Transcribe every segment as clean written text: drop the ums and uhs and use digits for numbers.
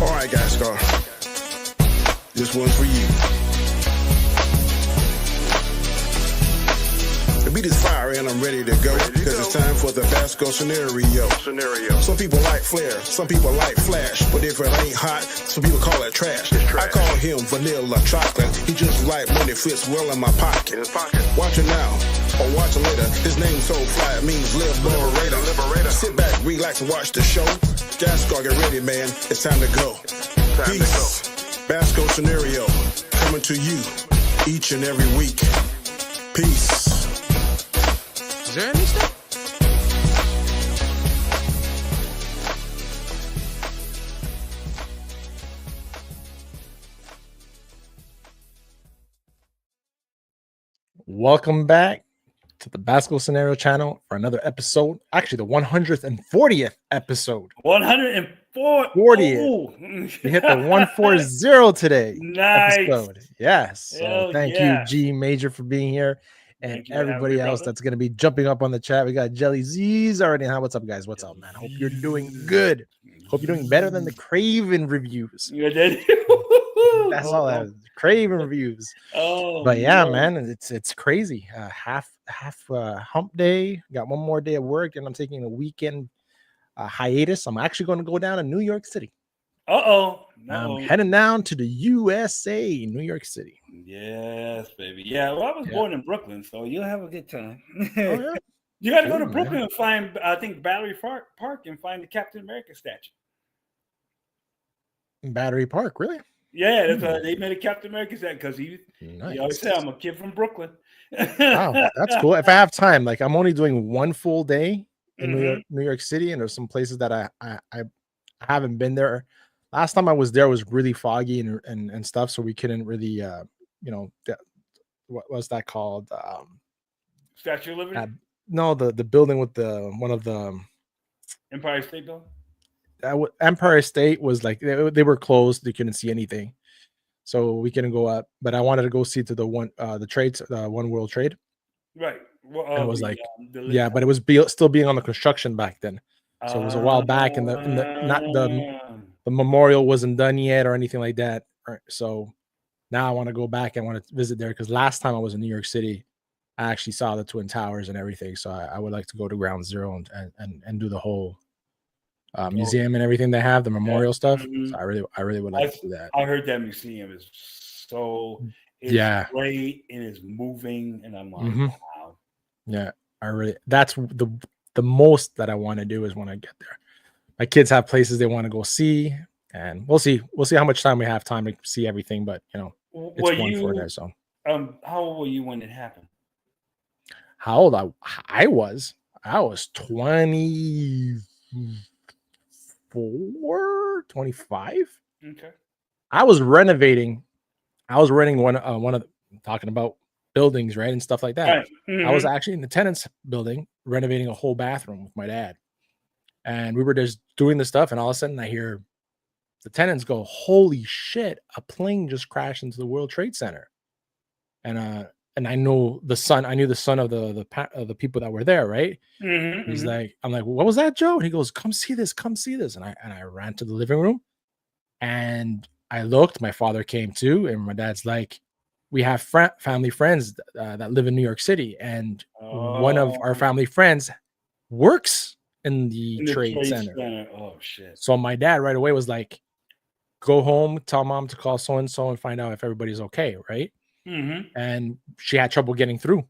All right, guys, Scar. This one's for you. The beat is fire and I'm ready to go, because it's time for the Basco scenario. Some people like flair, some people like flash, but if it ain't hot, some people call it trash. I call him vanilla chocolate. He just right when it fits well in my pocket. Watch it now, or watch it later. His name's so fly, it means liberator. Sit back, relax, and watch the show. Gascar, get ready, man. It's time to go. Peace. Basco scenario coming to you each and every week. Peace. Is there any stuff? Welcome back to the Basco Scenario channel for another episode. Actually, the 140th episode. 140th. We hit the 140 today. Nice. Episode. Yes. So Hell thank yeah. you, G Major, for being here. And Thank you for having everybody me, else brother. that's going to be jumping up on the chat. We got Jelly Z's already. What's up, guys? What's up, man? Hope you're doing good. Hope you're doing better than the Kraven reviews. You did? That's all that is. Kraven reviews. Oh, But yeah, no. man, it's crazy. Half hump day. Got one more day of work, and I'm taking a weekend hiatus. I'm actually going to go down to New York City. Uh-oh. I'm No. heading down to the USA, New York City. Yes, baby. Yeah, well, I was Yeah. born in Brooklyn, so you'll have a good time. Oh, yeah. You got to go to Cool, Brooklyn man. and find, I think, Battery Park and find the Captain America statue. Battery Park, really? Yeah, that's they made a Captain America statue because he always Nice. said, I'm a kid from Brooklyn. Wow, that's cool. If I have time, like I'm only doing one full day in Mhm. New York City, and there's some places that I haven't been there. Last time I was there was really foggy and stuff, so we couldn't really what was that called? Statue of Liberty? No, the building with the one of the Empire State Building? Empire State was like they were closed. You couldn't see anything, so we couldn't go up. But I wanted to go see to the one One World Trade. Right. Well, And it was like, the yeah, but it was still being on the construction back then. So it was a while back, and the memorial wasn't done yet or anything like that. Right? So now I want to go back and want to visit there, because last time I was in New York City, I actually saw the Twin Towers and everything. So I would like to go to Ground Zero and do the whole museum and everything they have, the memorial stuff. Mhm. So I really would like to do that. I heard that museum is so great and it's moving, and I'm like, Mhm. wow. Yeah, that's the most that I want to do is when I get there. My kids have places they want to go see, and we'll see how much time we have time to see everything. But it's Well, 140. So how old were you when it happened? how old I was 24, 25. Okay. I was renting one of talking about buildings, right, and stuff like that. Right. I was actually in the tenants building renovating a whole bathroom with my dad, and we were just doing the stuff, and all of a sudden I hear the tenants go, "Holy shit, a plane just crashed into the World Trade Center." And I knew the son of the people that were there, right? He's like, I'm like, "What was that, Joe?" And he goes, come see this. And I ran to the living room, and I looked. My father came too, and my dad's like, "We have family friends that live in New York City, and one of our family friends works in the Trade Center." Oh shit! So my dad right away was like, "Go home, tell mom to call so and so and find out if everybody's okay," right? And she had trouble getting through,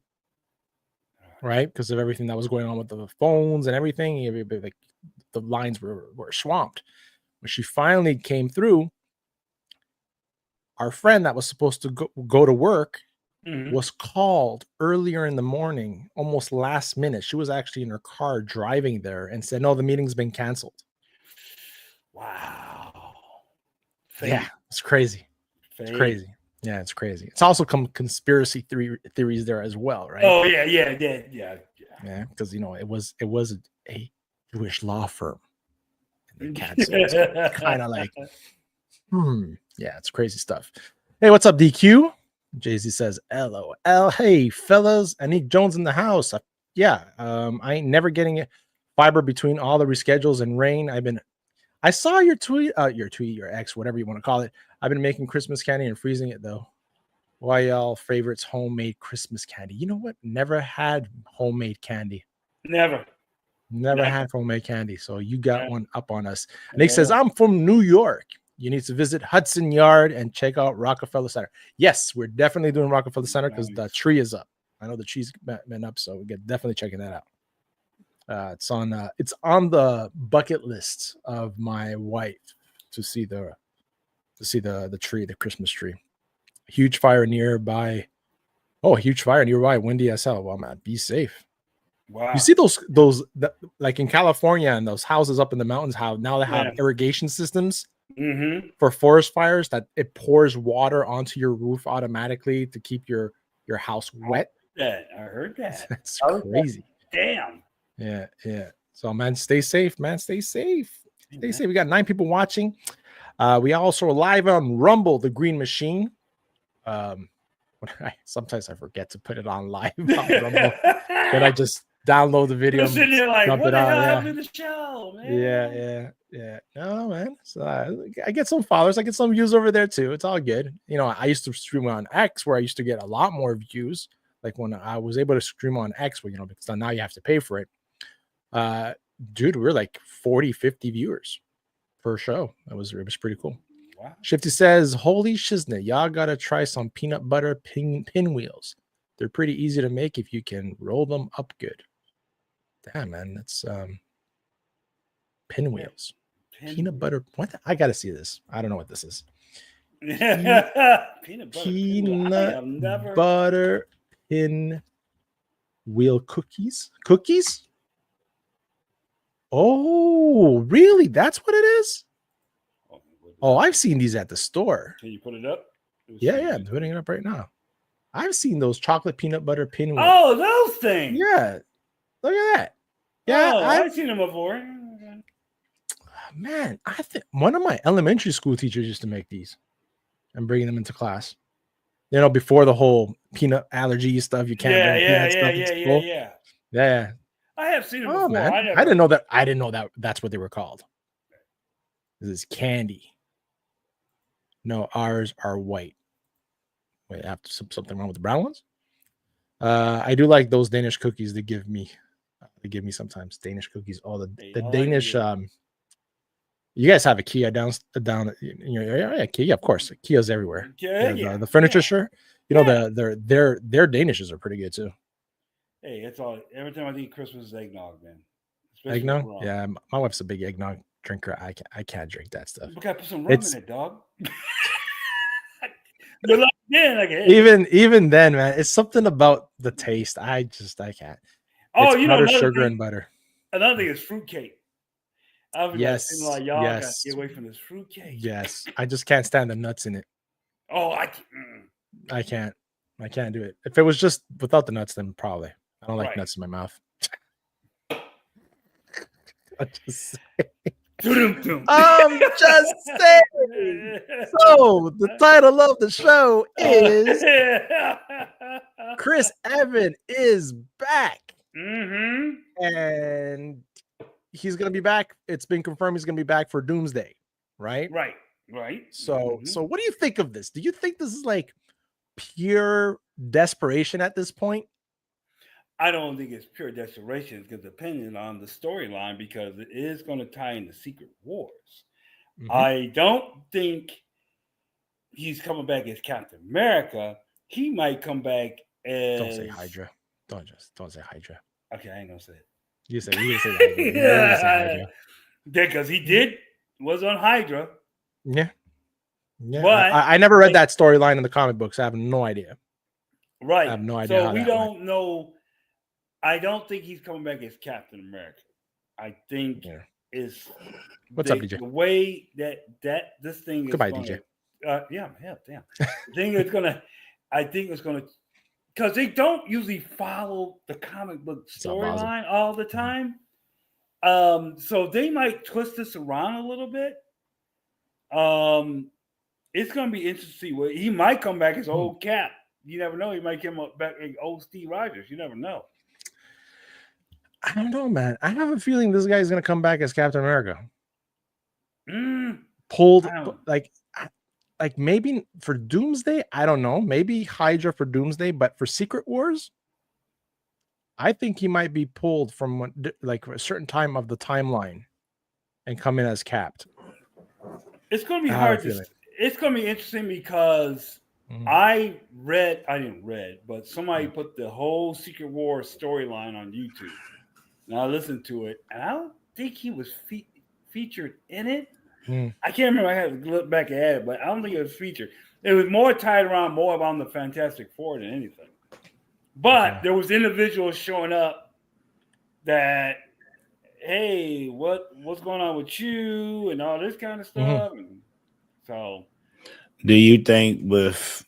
right, because of everything that was going on with the phones and everything. Like the lines were swamped. When she finally came through, our friend that was supposed to go to work was called earlier in the morning, almost last minute. She was actually in her car driving there and said, "No, the meeting's been canceled." Wow. Yeah, it's crazy. It's crazy. Yeah, it's crazy. It's also conspiracy theories there as well, right? Oh yeah. Yeah, because it was a Jewish law firm. And they canceled. Kind of like, yeah, it's crazy stuff. Hey, what's up, DQ? Jay-Z says, LOL. Hey, fellas, Anik Jones in the house. I ain't never getting it. Fiber between all the reschedules and rain. I saw your tweet, your ex, whatever you want to call it. I've been making Christmas candy and freezing it though. Why y'all favorites homemade Christmas candy? You know what? Never had homemade candy. Never Had homemade candy. So you got one up on us. And he Yeah. says, I'm from New York. You need to visit Hudson Yard and check out Rockefeller Center. Yes, we're definitely doing Rockefeller Center because the tree is up. I know the tree's been up, so we're definitely checking that out. It's on the bucket list of my wife to see the tree, the Christmas tree. Huge fire nearby. Oh, a huge fire nearby. Windy as hell. Well, man, be safe. Wow. You see those like in California and those houses up in the mountains, how now they have irrigation systems for forest fires that it pours water onto your roof automatically to keep your house wet. I heard that. That's crazy. Damn. Yeah. So, man, stay safe, man. Stay safe. Stay safe. We got 9 people watching. We also are live on Rumble, the Green Machine. Sometimes I forget to put it on live on Rumble. Then I just download the video. You're sitting there like, what the hell happened to the show, man? Yeah. No, man. So I get some followers. I get some views over there too. It's all good. You know, I used to stream on X where I used to get a lot more views. Like when I was able to stream on X, where, you know, because now you have to pay for it. Dude, we're like 40, 50 viewers per show. It was pretty cool. Wow. Shifty says, holy shiznit, y'all gotta try some peanut butter pinwheels. They're pretty easy to make if you can roll them up good. Damn, man, that's pinwheels. Peanut butter. What? I gotta see this. I don't know what this is. Peanut butter pinwheel cookies. Cookies? Oh, really? That's what it is? Oh, I've seen these at the store. Can you put it up? Yeah, I'm putting it up right now. I've seen those chocolate peanut butter pinwheels. Oh, those things. Yeah. Look at that. Yeah, I've seen them before. Man, I think one of my elementary school teachers used to make these and bring them into class. You know, before the whole peanut allergy stuff, you can't bring peanut stuff into school. Yeah. I have seen them before. Man. I didn't know that. I didn't know that that's what they were called. This is candy. No, ours are white. Wait, I have something wrong with the brown ones. I do like those Danish cookies they give me. They give me sometimes Danish cookies. Oh, the Danish. You guys have a Kia down in your area? Yeah, Kia, of course. Kia's everywhere. The furniture store. You know, their Danishes are pretty good too. Hey, it's all. Every time I eat Christmas eggnog, man. Eggnog? Yeah, my wife's a big eggnog drinker. I can't drink that stuff. We gotta put some rum in it, dog. Even then, man, it's something about the taste. I can't. Oh, it's butter, sugar, and butter. Another thing is fruitcake. Yes. Like, y'all gotta get away from this fruitcake. Yes, I just can't stand the nuts in it. Oh, I can't do it. If it was just without the nuts, then probably. I don't like nuts in my mouth. I'm just saying. So the title of the show is Chris Evan is back. And he's gonna be back. It's been confirmed he's gonna be back for Doomsday, right? Right. So what do you think of this? Do you think this is like pure desperation at this point? I don't think it's pure desperation. It's dependent on the storyline because it is going to tie into Secret Wars. I don't think he's coming back as Captain America. He might come back as. Don't say Hydra. Don't say Hydra. Okay, I ain't gonna say it. You say Hydra. Because he was on Hydra. Yeah. But I never read that storyline in the comic books. I have no idea. Right. I have no idea. So we don't know. I don't think he's coming back as Captain America. I think is what's up, DJ? The way that this thing is. Goodbye, gonna, DJ. Damn. The thing is gonna. I think it's gonna, because they don't usually follow the comic book storyline all the time. So they might twist this around a little bit. It's gonna be interesting to see he might come back as old Cap. You never know. He might come back as old Steve Rogers. You never know. I don't know, man. I have a feeling this guy's gonna come back as Captain America. pulled I don't- like maybe for Doomsday, I don't know. Maybe Hydra for Doomsday, but for Secret Wars, I think he might be pulled from like a certain time of the timeline and come in as Capped. It's going to be I have a hard to. feeling. It's going to be interesting because Mhm. I didn't read, but somebody put the whole Secret Wars storyline on YouTube, and I listened to it, and I don't think he was featured in it. Mm. I can't remember. I had to look back at it, but I don't think it was featured. It was more tied around more about the Fantastic Four than anything. But there was individuals showing up that, hey, what's going on with you and all this kind of stuff. And so, do you think with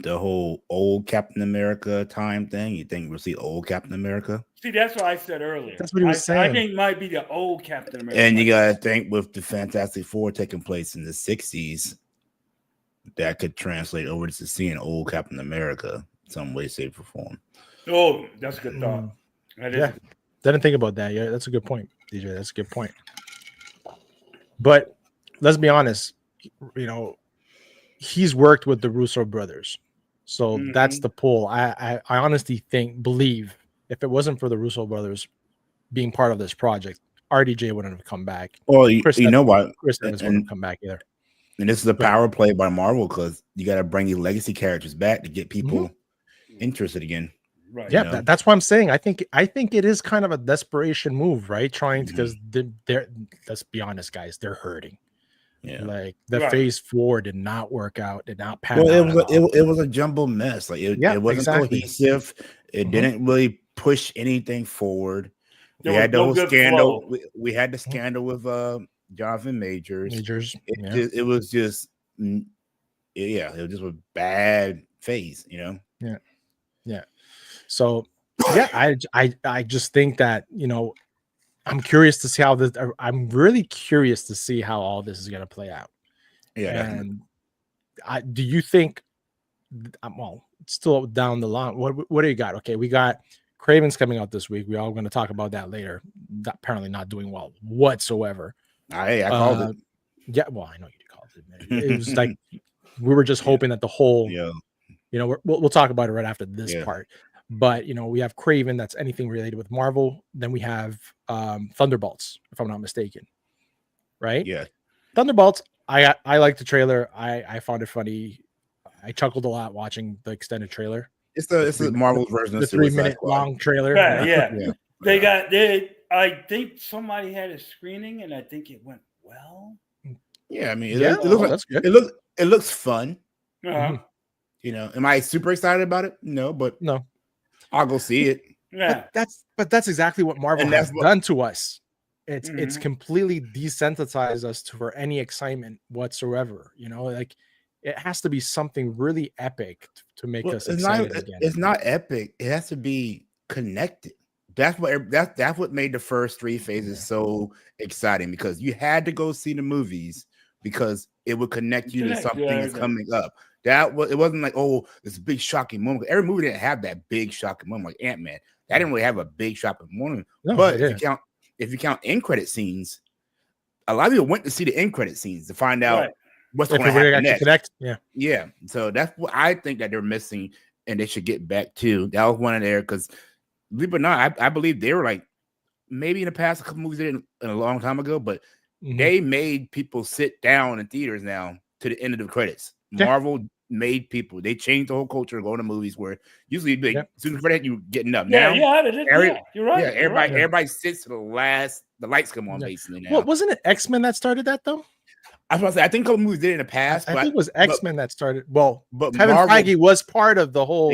the whole old Captain America time thing, you think we'll see old Captain America? see, that's what I said earlier. That's what he was saying. I think it might be the old Captain America. And you gotta think with the Fantastic Four taking place in the 60s, that could translate over to seeing old Captain America some way, shape, or form. Oh, that's a good thought. Yeah, didn't think about that. Yeah, that's a good point, DJ. That's a good point. But let's be honest, you know, he's worked with the Russo brothers, so that's the pull. I honestly believe if it wasn't for the Russo brothers being part of this project, RDJ wouldn't have come back. Well, you know what? Chris Evans wouldn't have come back either. And this is a power play by Marvel because you got to bring these legacy characters back to get people interested again. Right. Yeah, that's what I'm saying. I think it is kind of a desperation move, right? Trying to, because they're let's be honest, guys, they're hurting. Yeah, like the Phase 4 did not work out, did not pan out. It was a jumble mess. Like it wasn't cohesive. It didn't really push anything forward. We had the whole scandal. We had the scandal with Jonathan Majors. It was just a bad phase, you know. Yeah. So I just think that, you know, I'm curious to see how this. I'm really curious to see how all this is going to play out. Yeah. And do you think? Well, it's still down the line. What do you got? Okay, we got Kraven's coming out this week. We're all going to talk about that later. Apparently, not doing well whatsoever. I called it. Yeah, well, I know you called it. Man. It was like we were just hoping that the whole. You know, we'll talk about it right after this part. But, you know, we have Kraven, that's anything related with Marvel. Then we have Thunderbolts, if I'm not mistaken. Right? Yeah. Thunderbolts, I like the trailer. I found it funny. I chuckled a lot watching the extended trailer. It's the Marvel version of the 3-minute long trailer. Yeah. I think somebody had a screening and I think it went well. Yeah, I mean, it looks that's good. It looks fun. You know, am I super excited about it? No, but I'll go see it. Yeah, but that's exactly what Marvel has done to us. It's completely desensitized us for any excitement whatsoever. You know, like it has to be something really epic to make us excited again. It's not epic. It has to be connected. That's what made the first 3 phases so exciting, because you had to go see the movies because it would connect you to something that's coming up. It wasn't like, oh, this big shocking moment. Every movie didn't have that big shocking moment, like Ant-Man. That didn't really have a big shocking moment. No, but if you count end credit scenes, a lot of people went to see the end credit scenes to find out what's going to happen next. Connect. Yeah. So that's what I think that they're missing, and they should get back to. That was one of there, because believe it or not, I believe they were like, maybe in the past a couple movies they didn't a long time ago, but they made people sit down in theaters now to the end of the credits. Marvel made people. They changed the whole culture of going to movies where usually as soon as you getting up. Now, you're right. Everybody sits to the last. The lights come on basically now. Well, wasn't it X-Men that started that though? I was about to say, I think a couple movies did in the past. I think it was X-Men that started. Well, but Kevin Feige was part of the whole.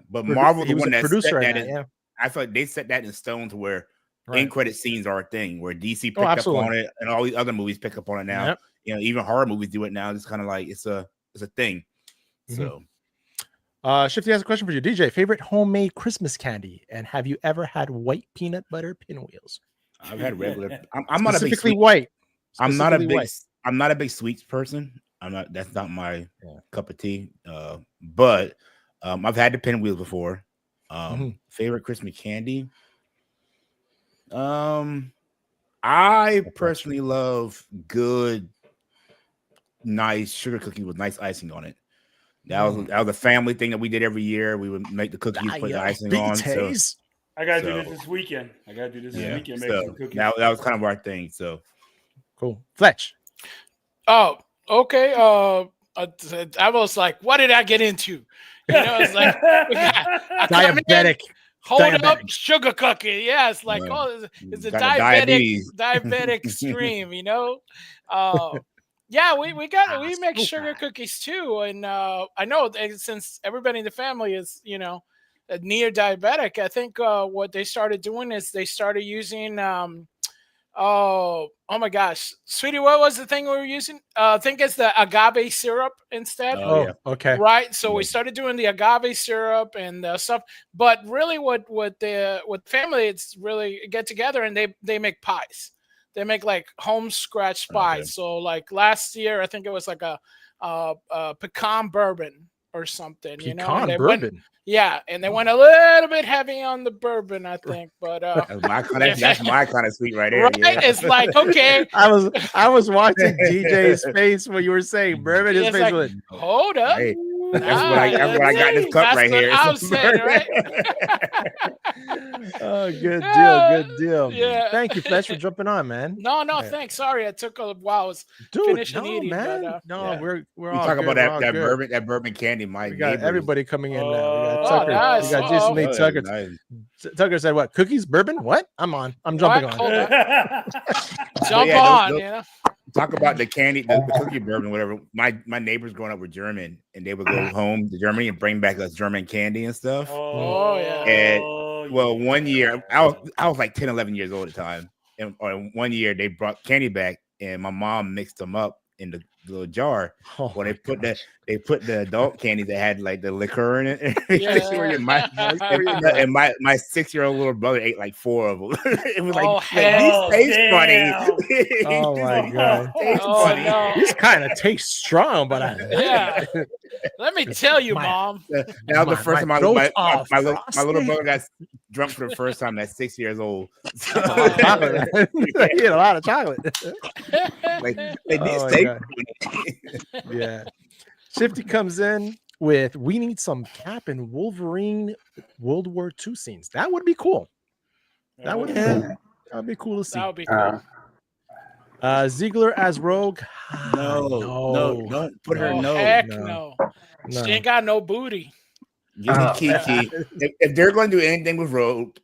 But Marvel, the one that producer set that I feel like they set that in stone to where end credit scenes are a thing, where DC picked up on it, and all these other movies pick up on it now. You know, even horror movies do it now. It's kind of like it's a thing. So, Shifty has a question for you, DJ. Favorite homemade Christmas candy, and have you ever had white peanut butter pinwheels? I've had regular. I'm not a big white. I'm not a big sweets person. That's not my cup of tea. But I've had the pinwheels before. Favorite Christmas candy. I personally love good, nice sugar cookie with nice icing on it. That was a family thing that we did every year. We would make the cookies, put the icing on. So, I gotta do this weekend. Make some cookies. That was kind of our thing. So cool. Fletch. Oh, okay. I was like, what did I get into? It's like diabetic. Hold up, sugar cookie. Yeah, it's like, it's a diabetic extreme, Yeah, we make sugar cookies too, and I know since everybody in the family is near diabetic, I think what they started doing is they started using oh my gosh, sweetie, what was the thing we were using? I think it's the agave syrup instead. Oh, okay. Right. So we started doing the agave syrup and stuff. But really, what the family, it's really get together and they make pies. They make like home scratch pies. Okay. So like last year, I think it was like a pecan bourbon or something. Pecan bourbon. Yeah, and they went a little bit heavy on the bourbon, I think. But that's my kind of sweet right there. Right? Yeah. It's like, okay. I was watching DJ's face when you were saying bourbon. His face was hold up. Hey, that's what I got this cup right here. I'm saying, right? Oh, good deal. Good deal. Yeah. Thank you, Fletch, for jumping on, man. No, thanks. Sorry, it took a while. I was finishing eating, man. But, we're all talking good. about that bourbon candy. We got everybody coming in now. We got Tucker. Nice. We got Jason Lee Tucker. Nice. Tucker said, "What? Cookies, bourbon? What? I'm on. I'm jumping on. Jump on. Talk about the candy, the cookie bourbon, whatever. My neighbors growing up were German, and they would go home to Germany and bring back us German candy and stuff. Oh yeah. And one year I was like 10, 11 years old at the time, and one year they brought candy back, and my mom mixed them up in the little jar. They put the adult candy that had like the liquor in it. And my 6-year-old little brother ate like 4 of them. It was like these taste funny. Oh my god, funny. No. These kind of taste strong, but let me tell you, Mom. That was the first time my little brother got drunk for the first time at 6 years old. He had a lot of chocolate. Yeah. Shifty comes in with we need some Cap and Wolverine World War II scenes. That would be cool. That would be cool. That would be cool to see. That would be cool. Ziegler as Rogue. No, don't put her. No. She ain't got no booty. Give me Kiki. If they're going to do anything with Rogue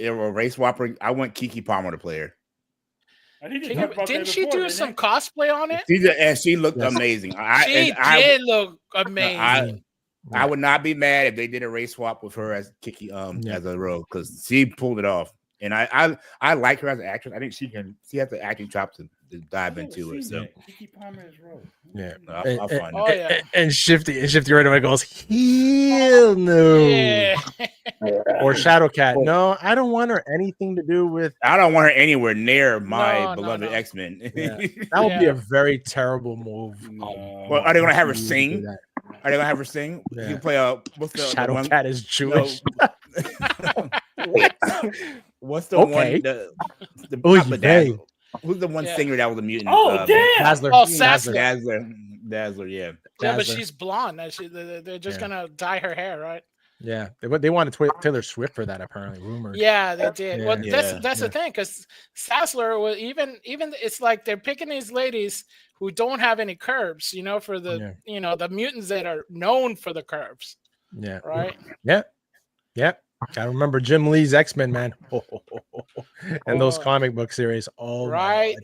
or Race Swapper, I want Kiki Palmer to play her. Didn't she do some cosplay on it? She looked amazing. She did look amazing. I would not be mad if they did a race swap with her as Kiki as a Rogue, because she pulled it off. And I like her as an actress. I think she has the acting chops to dive into it. So Kiki Palmer is Rogue. Yeah, I'll find it. And Shifty right away goes, hell no. Yeah. Or Shadowcat. No, I don't want her anything to do with. I don't want her anywhere near my beloved X-Men. Yeah. That would be a very terrible move. Well, are they going to have her sing? Are they going to have her sing? Yeah. You play what's the Shadowcat is Jewish. What's the one? Who's the one singer that was a mutant? Oh, damn! Dazzler. Dazzler, yeah. Yeah, but she's blonde. They're just gonna dye her hair, right? Yeah, they wanted Taylor Swift for that, apparently. Rumors. Yeah, they did. Yeah. Well, that's the thing, because Dazzler was even it's like they're picking these ladies who don't have any curves, for the the mutants that are known for the curves. Yeah. Right. Yeah. I remember Jim Lee's X-Men, man. And those comic book series. Oh, right.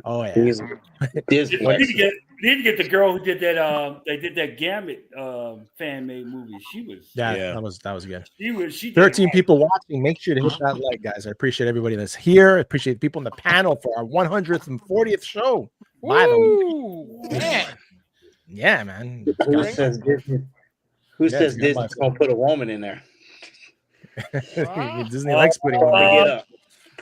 Oh, yeah. We need to get the girl who did that. They did that Gambit fan made movie. She was. That was good. She 13 people watching. Make sure to hit that like, guys. I appreciate everybody that's here. I appreciate people in the panel for our 100th and 40th show. Man. Yeah, man. Who says Disney's gonna put a woman in there? Disney likes putting women.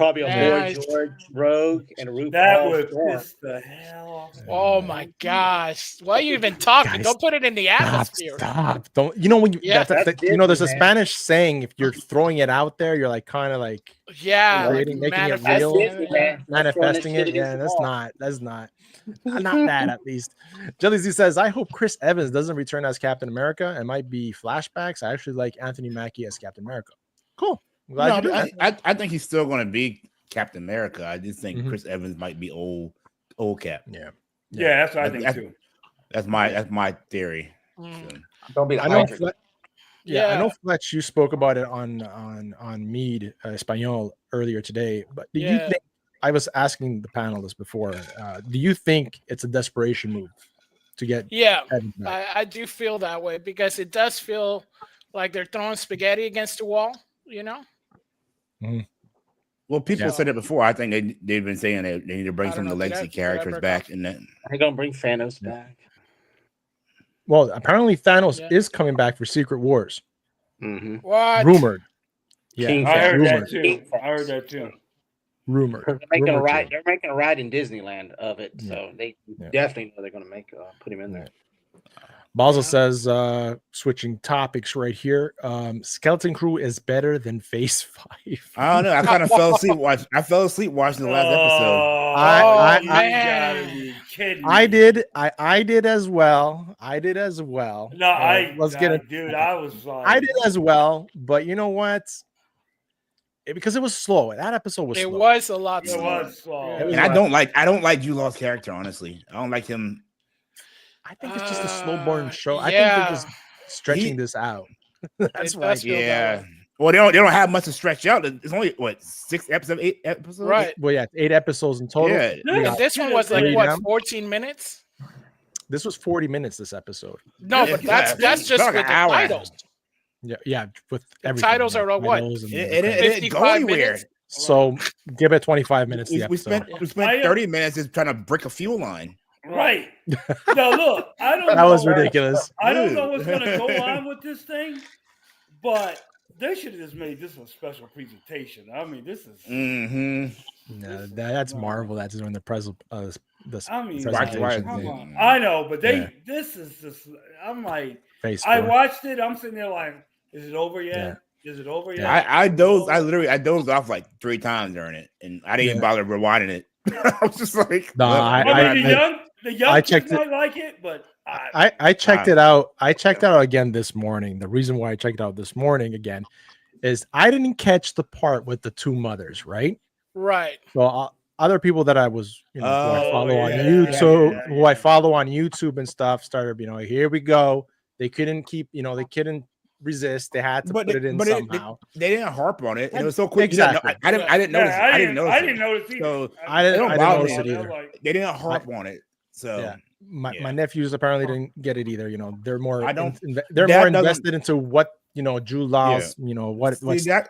probably a Nice. Boy George Rogue and a RuPaul. That would Storm. piss the hell off. Oh my gosh! Why are you even talking? Guys, Don't put it in the atmosphere. Stop! Don't you know when you? Yeah. That's You know, there's a Disney, man. Spanish saying: if you're throwing it out there, you're like kind of like Yeah, like creating, making it That's real, Disney, man. That's throwing this manifesting shit it. against Yeah, the that's wall. not that at least. Jelly Z says, I hope Chris Evans doesn't return as Captain America. It might be flashbacks. I actually like Anthony Mackie as Captain America. Cool. I'm glad you do that. I think he's still going to be Captain America. I just think Mhm. Chris Evans might be old Cap. Yeah. Yeah, that's what I think That's- too. That's my theory. Mm. So. Don't be the I know. Hydra. I know, Fletch. You spoke about it on Mead Espanol earlier today. But do you think? I was asking the panelists before. Do you think it's a desperation move to get? Yeah, Evans back? I do feel that way because it does feel like they're throwing spaghetti against the wall. You know. Well, people Yeah. said it before. I think they've been saying they need to bring I some of don't the know. Did I- legacy did I characters break back, off? and then They're gonna bring Thanos back. Well, apparently Thanos Yeah. is coming back for Secret Wars. Mm-hmm. What? Rumored. Yeah, King I heard rumored. that too. I heard that too. Rumored. They're making a Rumored ride. too. They're making a ride in Disneyland of it, Yeah. so they Yeah. definitely know they're gonna make put him in there. Basel says, switching topics right here. Skeleton Crew is better than Phase 5. I don't know. I kind of fell asleep watching. I fell asleep watching the last episode. I- you man. gotta be kidding I me. did. I did as well. I did as well. No, I was I like, did as well. But you know what? Because it was slow. That episode was It slow. was a lot. it slower. was slow. Yeah. It was And I don't like Jude Law's character. Honestly, I don't like him. I think it's just a slow burn show. I think yeah. they're just stretching this out. That's It why. does feel that Yeah. way. Well, they don't have much to stretch out. It's only what 6 episodes, 8 episodes. Right. Well, yeah, 8 episodes in total. Yeah. We got- And this one was like Three what, down. 14 minutes? This was 40 minutes. This episode. No, Yeah, but that's it's just like with an the hour. titles. Yeah, with The everything. titles are what? titles and It the credits. didn't go 55 anywhere. minutes? So give it 25 minutes. The We episode. spent 30 minutes just trying to brick a fuel line. Right. Now look, I don't That know. was ridiculous. I don't know what's gonna go on with this thing, but they should have just made this a special presentation. I mean, this is Mm-hmm. No, that's Marvel. That's doing the present. The I mean, presentation come thing. on. I know, but Yeah. this is just I'm like Phase I 4. watched it, I'm sitting there like, is it over yet? Is it over yet? I dozed off like 3 times during it, and I didn't even bother rewinding it. I was just like, No, I mean, the young I kids checked it. might like it, but I checked it out. I checked it out again this morning. The reason why I checked it out this morning again is I didn't catch the part with the 2 mothers, right? Right. So other people that I was, who I follow on yeah, YouTube, yeah, who I follow on YouTube and stuff, started, here we go. They couldn't keep, they couldn't resist. They had to put it in somehow. They didn't harp on it, and it was so quick. Exactly. I didn't notice. I didn't notice. I it. didn't notice either. So I didn't bother notice it me. either. They didn't harp on it. So Yeah. My Yeah. nephews apparently didn't get it either. They're more I don't- they're that more doesn't- invested into what Jude Law's, what's See, that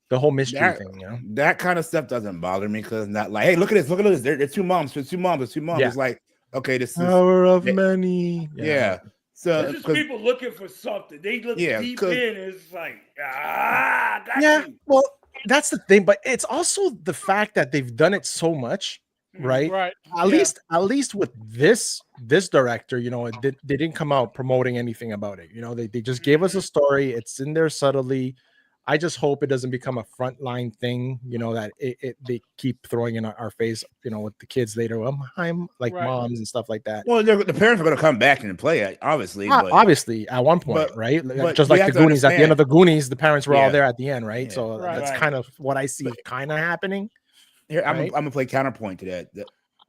the whole mystery that- thing, that kind of stuff doesn't bother me because not like, hey, look at this. There's 2 moms. There's 2 moms. There's 2 moms. Yeah. It's like, okay, this is Power of yeah. many. yeah. So This is 'cause- people looking for something. They look Yeah, deep 'cause- in, and it's like, got Yeah, you. well, that's the thing, but it's also the fact that they've done it so much, right? Right. At least with this director, they didn't come out promoting anything about it. They just gave us a story. It's in there subtly. I just hope it doesn't become a frontline thing, that they keep throwing in our face, with the kids later. I'm like Right. moms and stuff like that. well, the parents are going to come back and play it, obviously. But Obviously, at one point, but- right? but Just you like have the to Goonies. At the end understand- of the Goonies, the parents were all Yeah. there at the end, right? Yeah. So Right. that's Right. kind of what I see kind of happening. here, I'm right? gonna play counterpoint to that.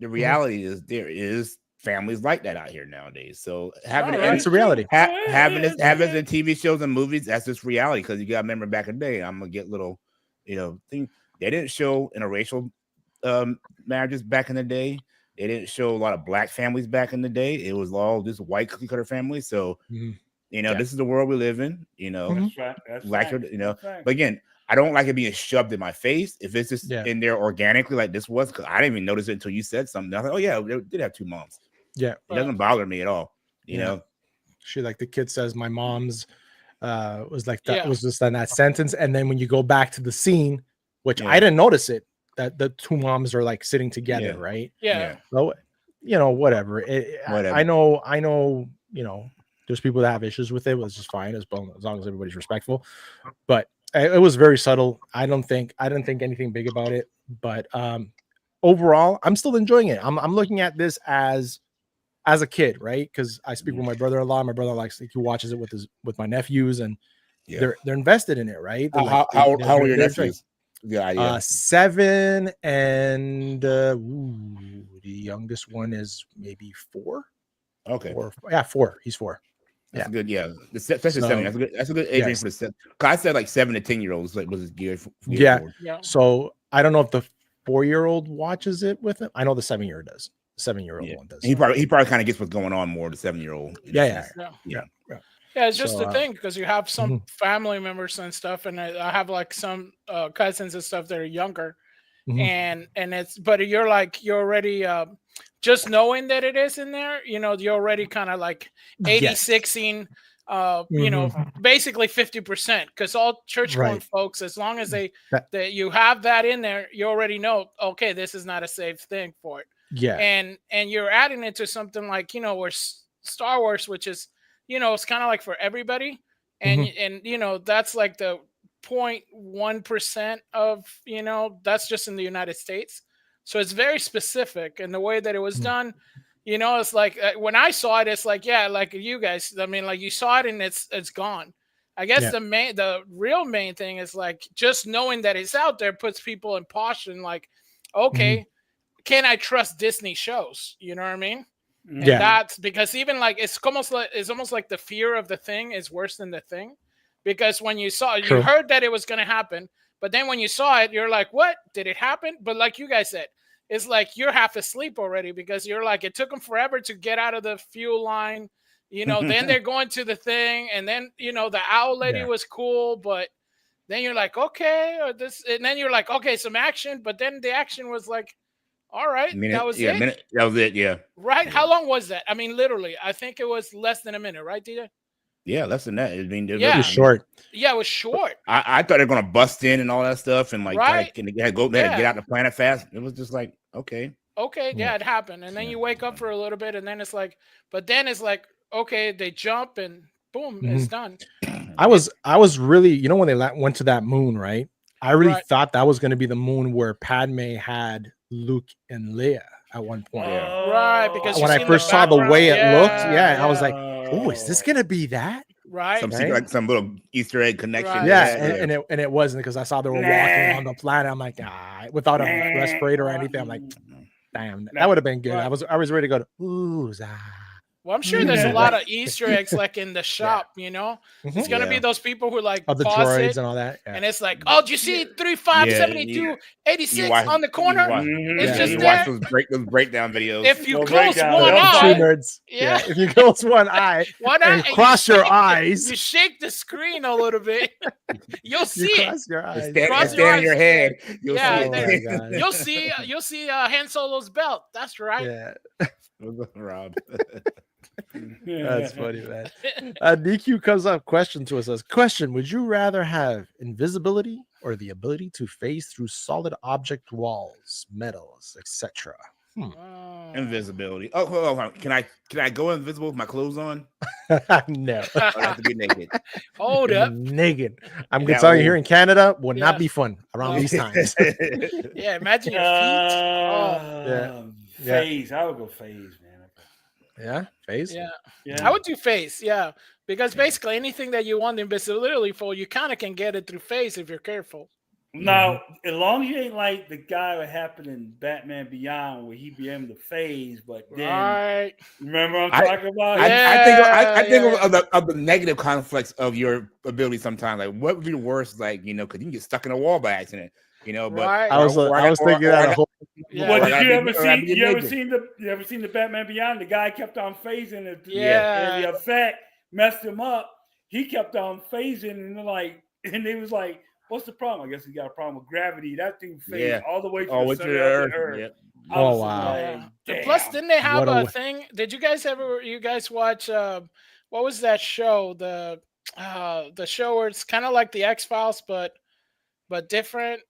The reality is there is families like that out here nowadays. So having All it right. It's a reality. having it in TV shows and movies, that's just reality. Because you got to remember back in the day, I'm gonna get little, thing. They didn't show interracial marriages back in the day. They didn't show a lot of black families back in the day. It was all just white cookie cutter families. So Mhm. this is the world we live in. Mhm. That's right. That's Like right. But That's right. again, I don't like it being shoved in my face. If it's just Yeah. in there organically, like this was, because I didn't even notice it until you said something. I was like, oh yeah, they did have 2 moms. Yeah. It doesn't bother me at all. You Yeah. know, She, like the kid says, my mom's was like that Yeah. was just in that sentence. And then when you go back to the scene, which Yeah. I didn't notice it, that the two moms are like sitting together, Yeah. right? Yeah. So, whatever. Whatever. I know, there's people that have issues with it, which is fine as long as everybody's respectful. But it was very subtle. I didn't think anything big about it. But overall, I'm still enjoying it. I'm looking at this as a kid, right? Because I speak with my brother-in-law. My brother he watches it with my nephews, and they're invested in it, right? How are your nephews? Yeah, 7 and the youngest one is maybe 4. Okay. 4. He's 4. That's a good, especially 7. That's a good age range for the 7. Cause I said like 7 to 10 year olds was it geared forward. Yeah. So I don't know if the 4-year-old watches it with him. I know the 7-year does. 7-year-old one does. And he probably kind of gets what's going on more. The 7-year-old. Yeah. It's just the thing because you have some family members and stuff, and I have like some cousins and stuff that are younger, and but you're already just knowing that it is in there, you're already kind of like 86ing, basically 50%, because all church going folks, as long as that you have that in there, you already know, okay, this is not a safe thing for it. Yeah. And you're adding it to something like, where Star Wars, which is, it's kind of like for everybody. And that's like the 0.1% of, that's just in the United States. So it's very specific. And the way that it was done, it's like when I saw it, it's like, like you guys, I mean, like you saw it and it's gone. I guess the real main thing is like just knowing that it's out there puts people in posture, like, okay, can I trust Disney shows? You know what I mean? And that's because even like it's almost like the fear of the thing is worse than the thing, because when you heard that it was going to happen, but then when you saw it, you're like, what? Did it happen? But like you guys said, it's like you're half asleep already because you're like, it took them forever to get out of the fuel line, then they're going to the thing, and then the owl lady was cool, but then you're like, okay, or this, and then you're like, okay, some action, but then the action was like, all right, that was it. That was it. Yeah. Right. How long was that? I mean, literally, I think it was less than a minute, right, DJ? Yeah, less than that. I mean, it was short. Yeah, it was short. I thought they were gonna bust in and all that stuff, and like get out the planet fast. It was just like, okay, it happened, and then you wake up for a little bit, and then it's like, okay, they jump and boom, it's done. I was really, when they went to that moon, right? I really thought that was going to be the moon where Padme had Luke and Leia at one point. Right, because when I first saw the way it looked, I was like, oh, is this going to be that? Right. Like some little Easter egg connection. Right. Yeah, and it wasn't, because I saw they were walking on the planet. I'm like, without a respirator or anything. I'm like, damn, that would have been good. I was ready to go to ooh. Well, I'm sure there's a lot of Easter eggs like in the shop, It's going to be those people who like the droids and all that. And it's like, oh, did you see 3572 86 on the corner? It's just there. Watch those breakdown videos. If you close one eye, if you close one eye, and cross your eyes, you shake the screen a little bit, you'll see it. Cross your eyes. Stand on your head. You'll see Han Solo's belt. That's right. Yeah. Rob. That's funny, man. DQ comes up, question to us, says, question, would you rather have invisibility or the ability to phase through solid object walls, metals, etc.? Invisibility. Oh, hold on. Can I go invisible with my clothes on? No. I have to be naked. Hold up. Naked. I'm gonna tell you, here in Canada would not be fun around these times. Yeah, imagine your feet. Phase. I would go phase, man. Yeah, phase. Yeah, I would do phase. Yeah, because basically anything that you want invisibility for, you kind of can get it through phase if you're careful. Now, as long as you ain't like the guy that happened in Batman Beyond, where he be able to phase, but then remember what I'm talking about? I think of the negative conflicts of your ability sometimes. Like, what would be the worst? Like, because you can get stuck in a wall by accident. But I was thinking that. Well, did you ever seen the Batman Beyond? The guy kept on phasing it. And the effect messed him up. He kept on phasing, and they was like, what's the problem? I guess he got a problem with gravity. That thing phased all the way to the center of the earth. Yep. Oh wow! Plus, didn't they have a thing? Did you guys watch? What was that show? The show where it's kind of like the X-Files, but different.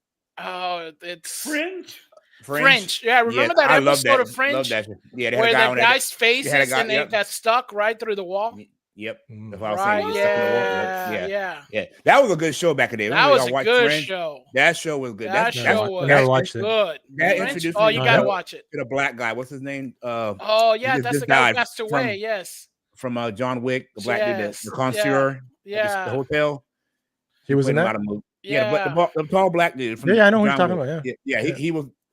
Oh, it's Fringe. Yeah, remember that I love episode that. of Fringe? Love that. Yeah, they had where a guy the on that. guy's face They had a is guy. and it got stuck right through the wall. Yep. Mm. That's what I was Right? saying. He's stuck in the wall. Yeah. Yeah. That was a good show back in the day. That Remember was y'all a watched good Fringe? show. That show was good. That show I was never watched it. good. That Fringe? introduced Oh, me you No, gotta no. watch it. to the black guy. What's his name? Oh yeah, he that's just the guy who died passed away. Yes. from John Wick, the black dude, Yes. the concierge, at Yeah. the hotel. He was in played a that. lot of movies. Yeah. The tall black dude from Yeah, I know who you're John talking Wick. about. Yeah.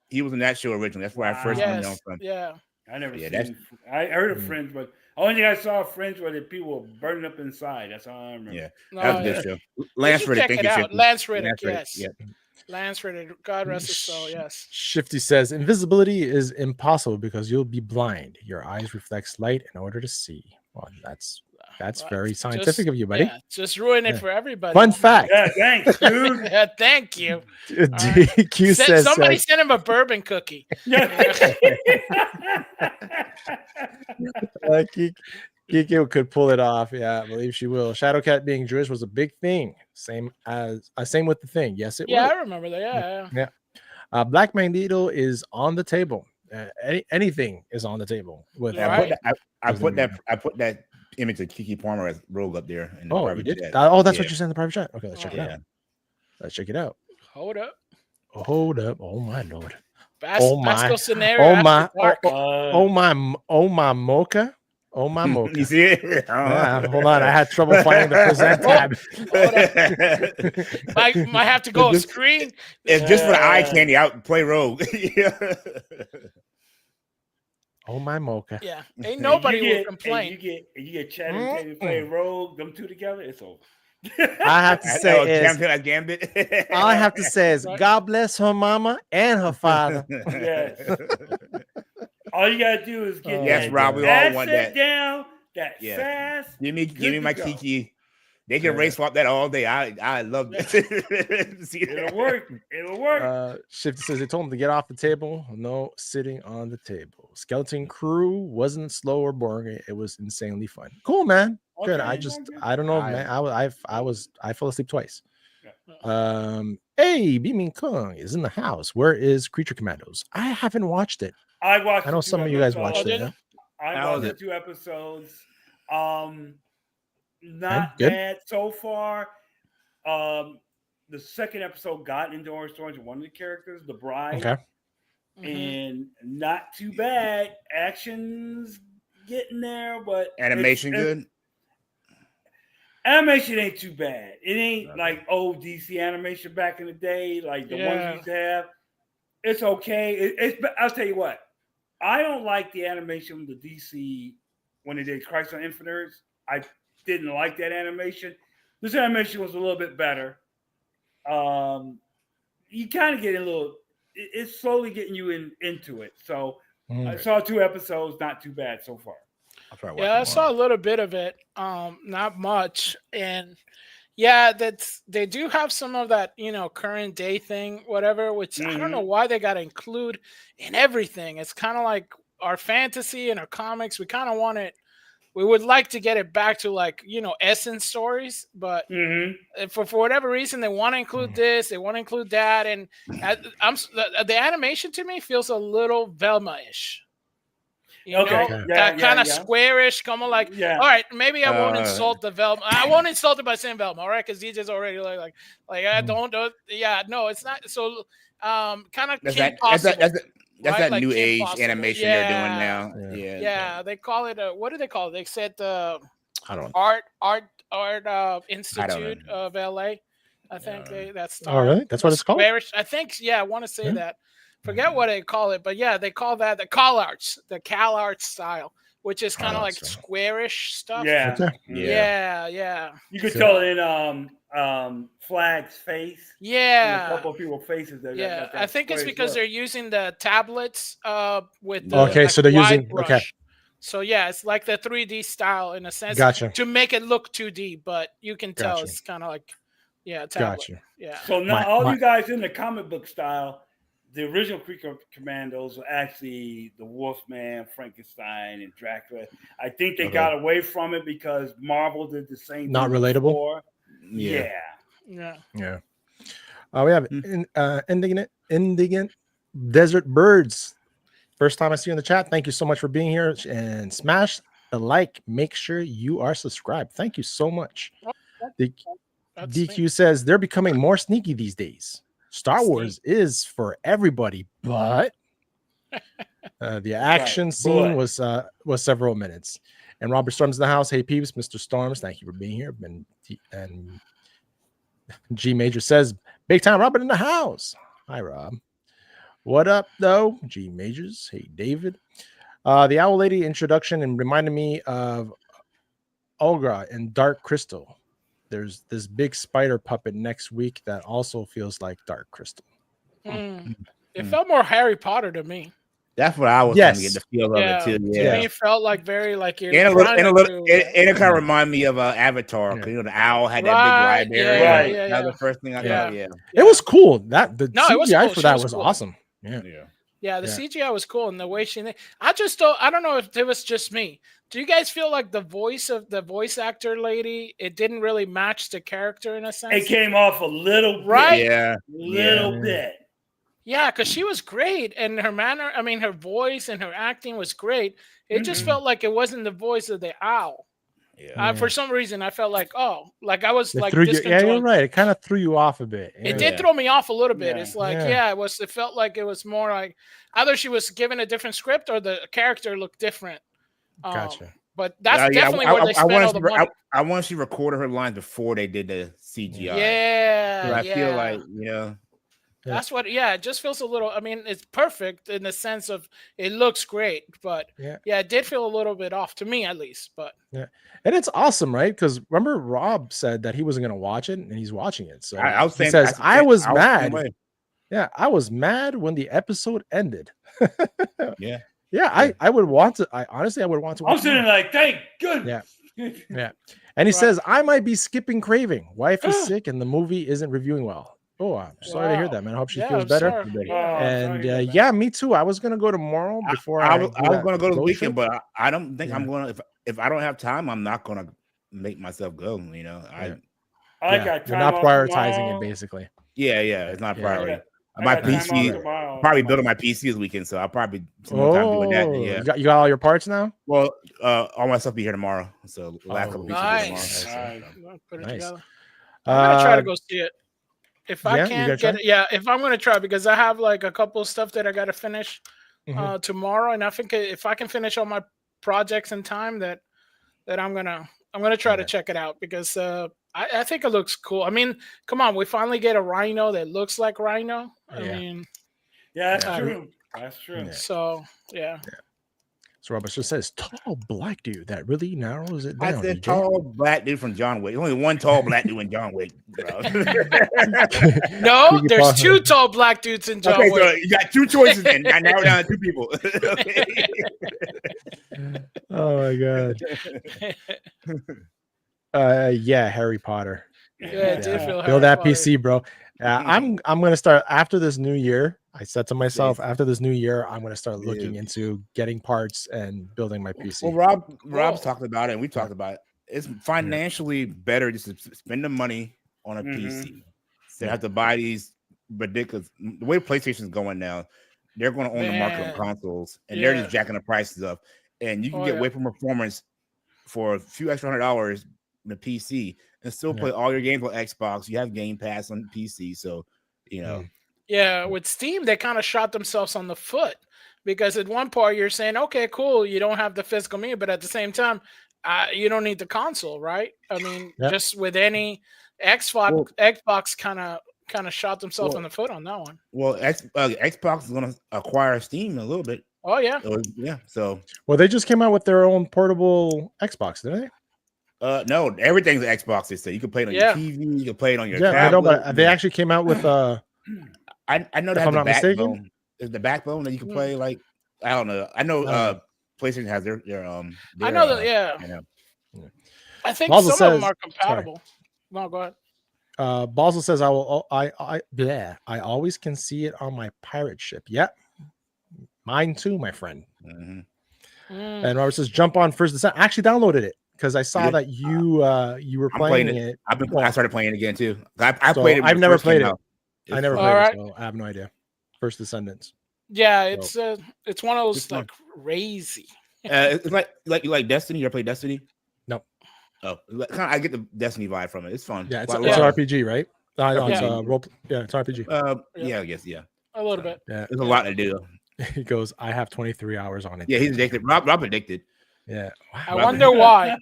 He was in that show originally. That's where I first knew him Yes. from. Yeah. I never Yeah, seen. I heard of Fringe, but only thing I saw of Fringe was that people were burning up inside. That's all I remember. Yeah, No, that was a good show. Lance should Riddick, check thank it you, out. Shifty. Lance Riddick, Lance Riddick, yes. yeah. Lance Riddick, God rest his soul. Yes. Shifty says invisibility is impossible because you'll be blind. Your eyes reflect light in order to see. Well, that's Well, very scientific just- of you, buddy. Yeah, just ruin it Yeah. for everybody. Fun fact. Yeah, thanks, dude. Yeah, thank you. DQ says Somebody send him a bourbon cookie. Kiki could pull it off. Yeah, I believe she will. Shadowcat being Jewish was a big thing. Same with the thing. Yes, it Yeah, was. I remember that. Yeah. Black Magneto is on the table. Anything is on the table. With Right. I put that image of Kiki Palmer as Rogue up there in the you private did? chat. That's Yeah. what you said in the private chat. Okay, let's check it Yeah. out. Let's check it out. Hold up. Hold up. Oh my lord. Basco scenario. Oh my. After dark. Oh my mocha. Oh my mocha. You see it? Hold on. I had trouble finding the present tab. Might have to go Just- screen. It's just for the eye candy. Out play Rogue. Yeah. Oh my mocha. Yeah. Ain't nobody will complain. You get Chad and Tatum play Rogue, them two together, it's over. I have to say is, Gambit. all I have to say is God bless her mama and her father. Yes. All you gotta do is get Yes, that, Rob, we all that want sit that. down, that Yeah. fast. Give me to my go. Kiki. They can race swap that all day. I love that. See that? It'll work. It'll work. Shifty says they told him to get off the table. No sitting on the table. Skeleton Crew wasn't slow or boring. It was insanely fun. Cool, man. Good. Okay, I don't know, man. I fell asleep twice. Hey, Beaming Kung is in the house. Where is Creature Commandos? I haven't watched it. I watched. I know the two some of you guys episodes. watched it. Yeah? I How watched was the it? 2 episodes. Not Good? bad so far. The second episode got into Orange Stories with one of the characters, the bride. Okay. And not too bad. Action's getting there, but Animation good. Animation ain't too bad. It ain't like old DC animation back in the day, like the ones we used to have. It's okay. I'll tell you what. I don't like the animation of the DC when they did Christ on Infinite Earths. I didn't like that animation. This animation was a little bit better. You kind of get a little. It's slowly getting you into it. So I saw 2 episodes. Not too bad so far. Yeah, I saw a little bit of it. Not much. And yeah, they do have some of that, current day thing, whatever, which I don't know why they got to include in everything. It's kind of like our fantasy and our comics. We kind of want it. We would like to get it back to essence stories, but for whatever reason, they want to include this, they want to include that, and the animation to me feels a little Velma-ish. That kind of squarish, kind of like, all right, maybe I won't insult the Velma. I won't insult it by saying Velma, all right? Because DJ's already like I don't, no, it's not. So, kind of Kim Possible. That's right? that new Kim age Possible. animation they're doing now. Yeah, they call it what do they call it? They said I don't Art Institute of LA. I think that's all right. That's what it's called. I think I want to say that. Forget what they call it, but yeah, they call that the Cal Arts style, which is kind of like squarish stuff. Yeah. Okay. Yeah. You could tell it in Flag's face. Yeah. A couple of people's faces. Yeah, I think it's because they're using the tablets with so they're using brush. So yeah, it's like the 3D style in a sense to make it look 2D, but you can tell it's kind of like tablet. Gotcha. Yeah. So now you guys in the comic book style, the original Creature Commandos were actually the Wolfman, Frankenstein, and Dracula. I think they got away from it because Marvel did the same thing. Not relatable? Before. Yeah. Yeah. We have Indignant Desert Birds. First time I see you in the chat. Thank you so much for being here, and smash the like. Make sure you are subscribed. Thank you so much. DQ says they're becoming more sneaky these days. Star Wars is for everybody, but the action scene was several minutes. And Robert Storm's in the house. Hey peeps, Mr. Storms, thank you for being here. And G Major says, big time Robert in the house. Hi Rob. What up though? G Majors. Hey David. The Owl Lady introduction and reminded me of Olga and Dark Crystal. There's this big spider puppet next week that also feels like Dark Crystal. It felt more Harry Potter to me. That's what I was trying to get the feel of it too. Yeah, to me, it felt like very like and it kind of reminded me of Avatar. You know, the owl had that big library. That was the first thing I thought. Yeah, it was cool. That the CGI for that was awesome. Yeah, the CGI was cool, and the way I don't know if it was just me. Do you guys feel like the voice of the voice actor lady, it didn't really match the character in a sense? It came off a little bit. Right? Yeah. Little bit. Yeah, because she was great, and her manner, I mean, her voice and her acting was great. It just felt like it wasn't the voice of the owl. For some reason, I felt like, I was like, you're right. It kind of threw you off a bit. It did throw me off a little bit. It's like, it felt like it was more like either she was given a different script or the character looked different. Gotcha. But that's definitely where they spent all the money. I want she recorded her lines before they did the CGI. Yeah. I feel like, That's what, it just feels a little, I mean, it's perfect in the sense of it looks great, but it did feel a little bit off to me at least, but. Yeah. And it's awesome, right? Because remember Rob said that he wasn't going to watch it and he's watching it. So I was mad. Yeah. I was mad when the episode ended. I would want to, honestly, I would want to watch I'm sitting like, thank goodness. Yeah. And he says, I might be skipping Craving. Wife is sick and the movie isn't reviewing well. Oh, I'm sorry to hear that, man. I hope she feels better. And me too. I was gonna go tomorrow before I was gonna go this weekend, but I don't think I'm gonna. If I don't have time, I'm not gonna make myself go. You know, I got time. You're not prioritizing it, basically. Yeah, it's not priority. My PC, probably building my PC this weekend, so I'll probably spend more time doing that. Yeah, you got all your parts now. Well, all my stuff be here tomorrow. So last couple weeks tomorrow. Put it together. I'm gonna try to go see it. If I can't get it, if I'm gonna try, because I have like a couple of stuff that I gotta finish tomorrow, and I think if I can finish all my projects in time, that I'm gonna try to check it out, because I think it looks cool. I mean, come on, we finally get a Rhino that looks like Rhino. I mean, that's true. That's true. So So Robert just says, tall black dude, that really narrows it down. I said tall black dude from John Wick. There's only one tall black dude in John Wick, bro. No, there's two tall black dudes in John Wick. So you got two choices, and I narrowed down to two people. Oh my god. Harry Potter. It did feel build that Potter. PC, bro. I'm gonna start after this new year. I said to myself, after this new year, I'm gonna start looking into getting parts and building my PC. Well, Rob's talked about it, and we talked about it. It's financially better just to spend the money on a PC. So you have to buy these ridiculous. The way PlayStation's going now, they're going to own the market of consoles, and they're just jacking the prices up. And you can get way from performance for a few extra $100 in a PC and still play all your games on Xbox. You have Game Pass on PC, so you know. Yeah, with Steam, they kind of shot themselves on the foot, because at one part you're saying, okay, cool, you don't have the physical media, but at the same time, you don't need the console, right? I mean, just with any Xbox kind of shot themselves on the foot on that one. Well, Xbox is going to acquire Steam in a little bit. Oh yeah, So they just came out with their own portable Xbox, didn't they? No, everything's an Xbox. They say you can play it on your TV, you can play it on your tablet. I know, but they actually came out with I know that the backbone is the backbone that you can play. Like, I don't know. I know PlayStation has their I know that. I think Basel some of them are compatible. No, go ahead. Basel says, I always can see it on my pirate ship. Yep. Mine too, my friend. And Robert says, jump on First Descent. I actually downloaded it because I saw that you were playing it. I started playing it again too. I played it. I've never played it. I never fun. played Alright. it, so I have no idea. First Descendants. Yeah, it's one of those It's fun. like crazy. It's like you like Destiny. You ever play Destiny? No. Oh, I get the Destiny vibe from it. It's fun. Yeah, it's Well, an RPG, right? No, it's RPG. role. Yeah, it's RPG. Yeah, I guess. Yeah, A little bit. Yeah, there's a lot to do. he goes. I have 23 hours on it. Yeah, he's addicted. Rob addicted. Yeah. I wonder why.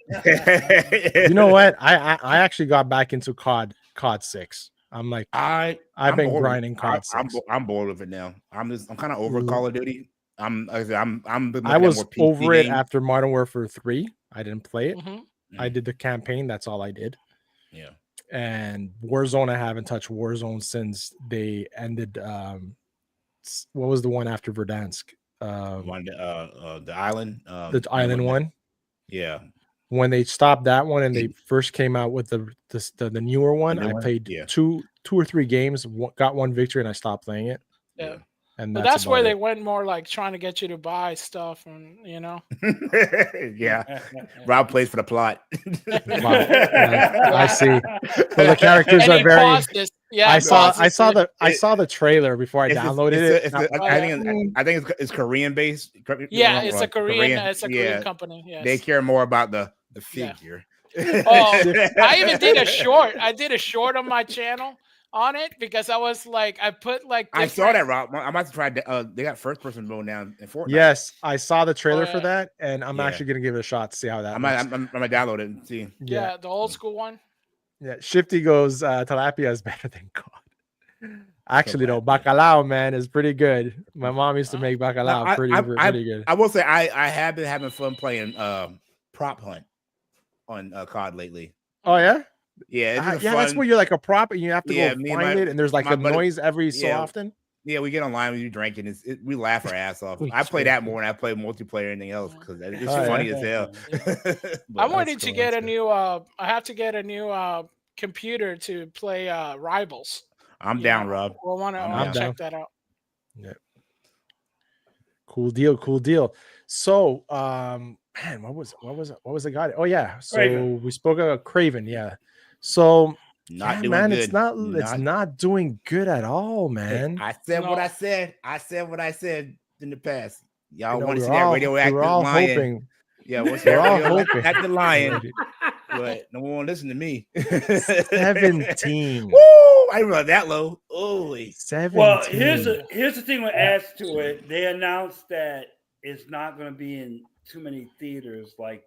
You know what? I actually got back into COD 6. I'm like, I've been grinding COD 6. I'm bored with it now. I'm kind of over Mm. Call of Duty. I was over it games. after Modern Warfare 3. I didn't play it. Mhm. I did the campaign. That's all I did. Yeah. And Warzone, I haven't touched Warzone since they ended. What was the one after Verdansk? The island. The island one. Yeah. When they stopped that one and they first came out with the newer one, new I one? played Yeah. two or three games, got one victory, and I stopped playing it. Yeah. And But that's where about they it. went more like trying to get you to buy stuff, and Yeah. Rob plays for the plot. Wow. Yeah, I see. So the characters And are he very. paused this. Yeah, I he saw paused the trailer before I downloaded it. I think it's Korean based. Yeah, it's a Korean company. Yes. They care more about the figure. Oh, I even did a short. I did a short on my channel on it because I was like, I put like. I saw that, Rob. I'm about to try. They got first person mode now in Fortnite. Yes, I saw the trailer for yeah. that, and I'm actually gonna give it a shot to see how that. I'm gonna download it and see. Yeah, the old school one. Yeah, Shifty goes. Tilapia is better than COD. Actually, though, bacalao, man, is pretty good. My mom used to make bacalao pretty good. I will say I have been having fun playing prop hunt on COD lately. Oh yeah. Yeah, that's where you're like a prop and you have to go find it, and there's like a noise every so often. Yeah, we get online when you drinking. We laugh our ass off. I play that more than I play multiplayer or anything else because it's funny as hell. I wanted to get a new. I have to get a new computer to play Rivals. I'm down, Rob. We'll want to check that out. Yeah. Cool deal. So, man, what was the guy? Oh yeah. So Kraven. we spoke about Kraven. Yeah. So Not doing man, good. it's not doing good at all, man. I said what I said. I said what I said in the past. Y'all You know, want to we're see that all- radioactive we're all lion? hoping. Yeah, what's We're that all radioactive hoping. lion? But no one listen to me. 17. Woo! I didn't realize that low. Holy. 17. Well, here's the thing with adds to it. They announced that it's not going to be in too many theaters like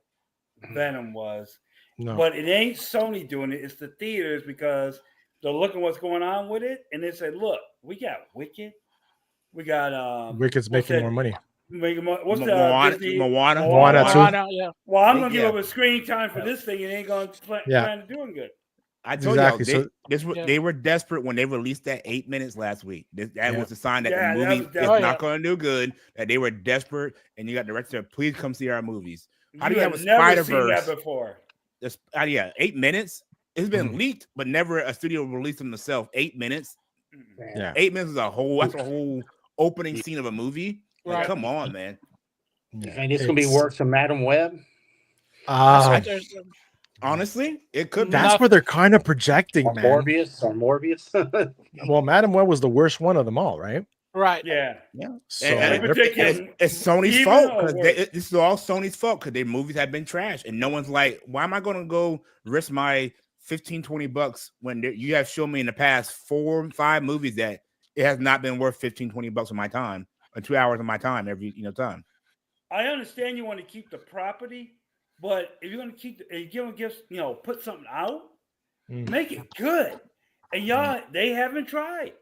Venom was. No. But it ain't Sony doing it. It's the theaters because they're looking what's going on with it. And they said, look, we got Wicked. We got Wicked's making more money. What's Moana? the Disney? Moana too. Moana, yeah. Well, I'm gonna give up a screen time for this thing. It ain't gonna plan to doing good. I told Exactly. y'all they were desperate when they released that 8 minutes last week. That was a sign that the that movie was is not going to do good. That they were desperate, and you got the director. Please come see our movies. How do you have a Spider-Verse before? 8 minutes. It's been leaked, but never a studio released them themselves. 8 minutes. Yeah. 8 minutes is a whole opening scene of a movie. Like, Right. come on, man. You think it's gonna be worse than Madam Web? Honestly, it could. That's where they're kind of projecting, man. Morbius. Well, Madam Web was the worst one of them all, right? Right. Yeah. So and it's Sony's fault because this is all Sony's fault because their movies have been trash, and no one's like, why am I going to go risk my $15-20 when you have shown me in the past 4 or 5 movies that it has not been worth $15-20 of my time or 2 hours of my time every time. I understand you want to keep the property, but if you're going to keep, if you're going to put something out, make it good. And y'all, they haven't tried.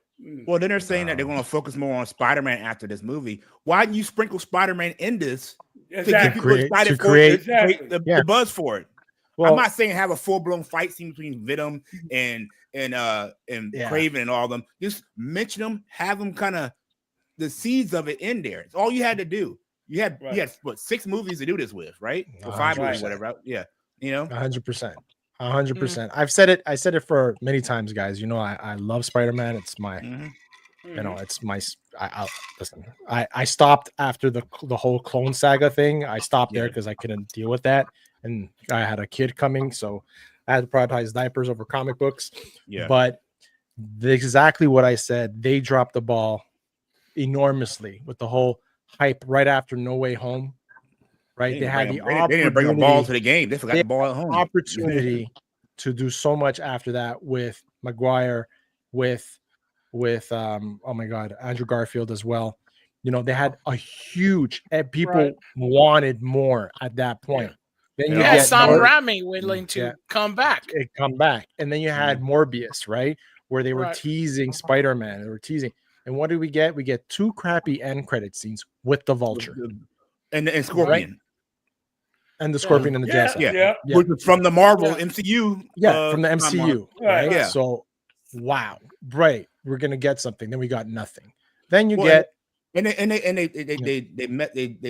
Well, then they're saying that they're going to focus more on Spider-Man after this movie. Why didn't you sprinkle Spider-Man in this to get people excited create the buzz for it? Well, I'm not saying have a full-blown fight scene between Venom and Kraven and all of them. Just mention them, have them kind of the seeds of it in there. It's all you had to do. You had what 6 movies to do this with, right? Or 5 movies, whatever. Yeah, 100%. 100%. I said it for many times, guys. I love Spider-Man. It's my, it's my. Listen. I stopped after the whole Clone Saga thing. I stopped there because I couldn't deal with that, and I had a kid coming, so I had to prioritize diapers over comic books. Yeah. But exactly what I said. They dropped the ball enormously with the whole hype right after No Way Home. Right? They had the they didn't bring a ball to the game. They forgot the ball at home. Opportunity to do so much after that with Maguire, with oh my God, Andrew Garfield as well. You know, they had a huge people wanted more at that point. Then you had get Sam Raimi willing to come back. And then you had Morbius, right? Where they were teasing Spider-Man. They were teasing. And what do we get? We get 2 crappy end credit scenes with the Vulture. And Scorpion. Right? And the Scorpion and the Jester. Which is from the Marvel MCU. From the MCU. Right? Yeah. So, wow. Right. We're going to get something. Then we got nothing. Then you get... And they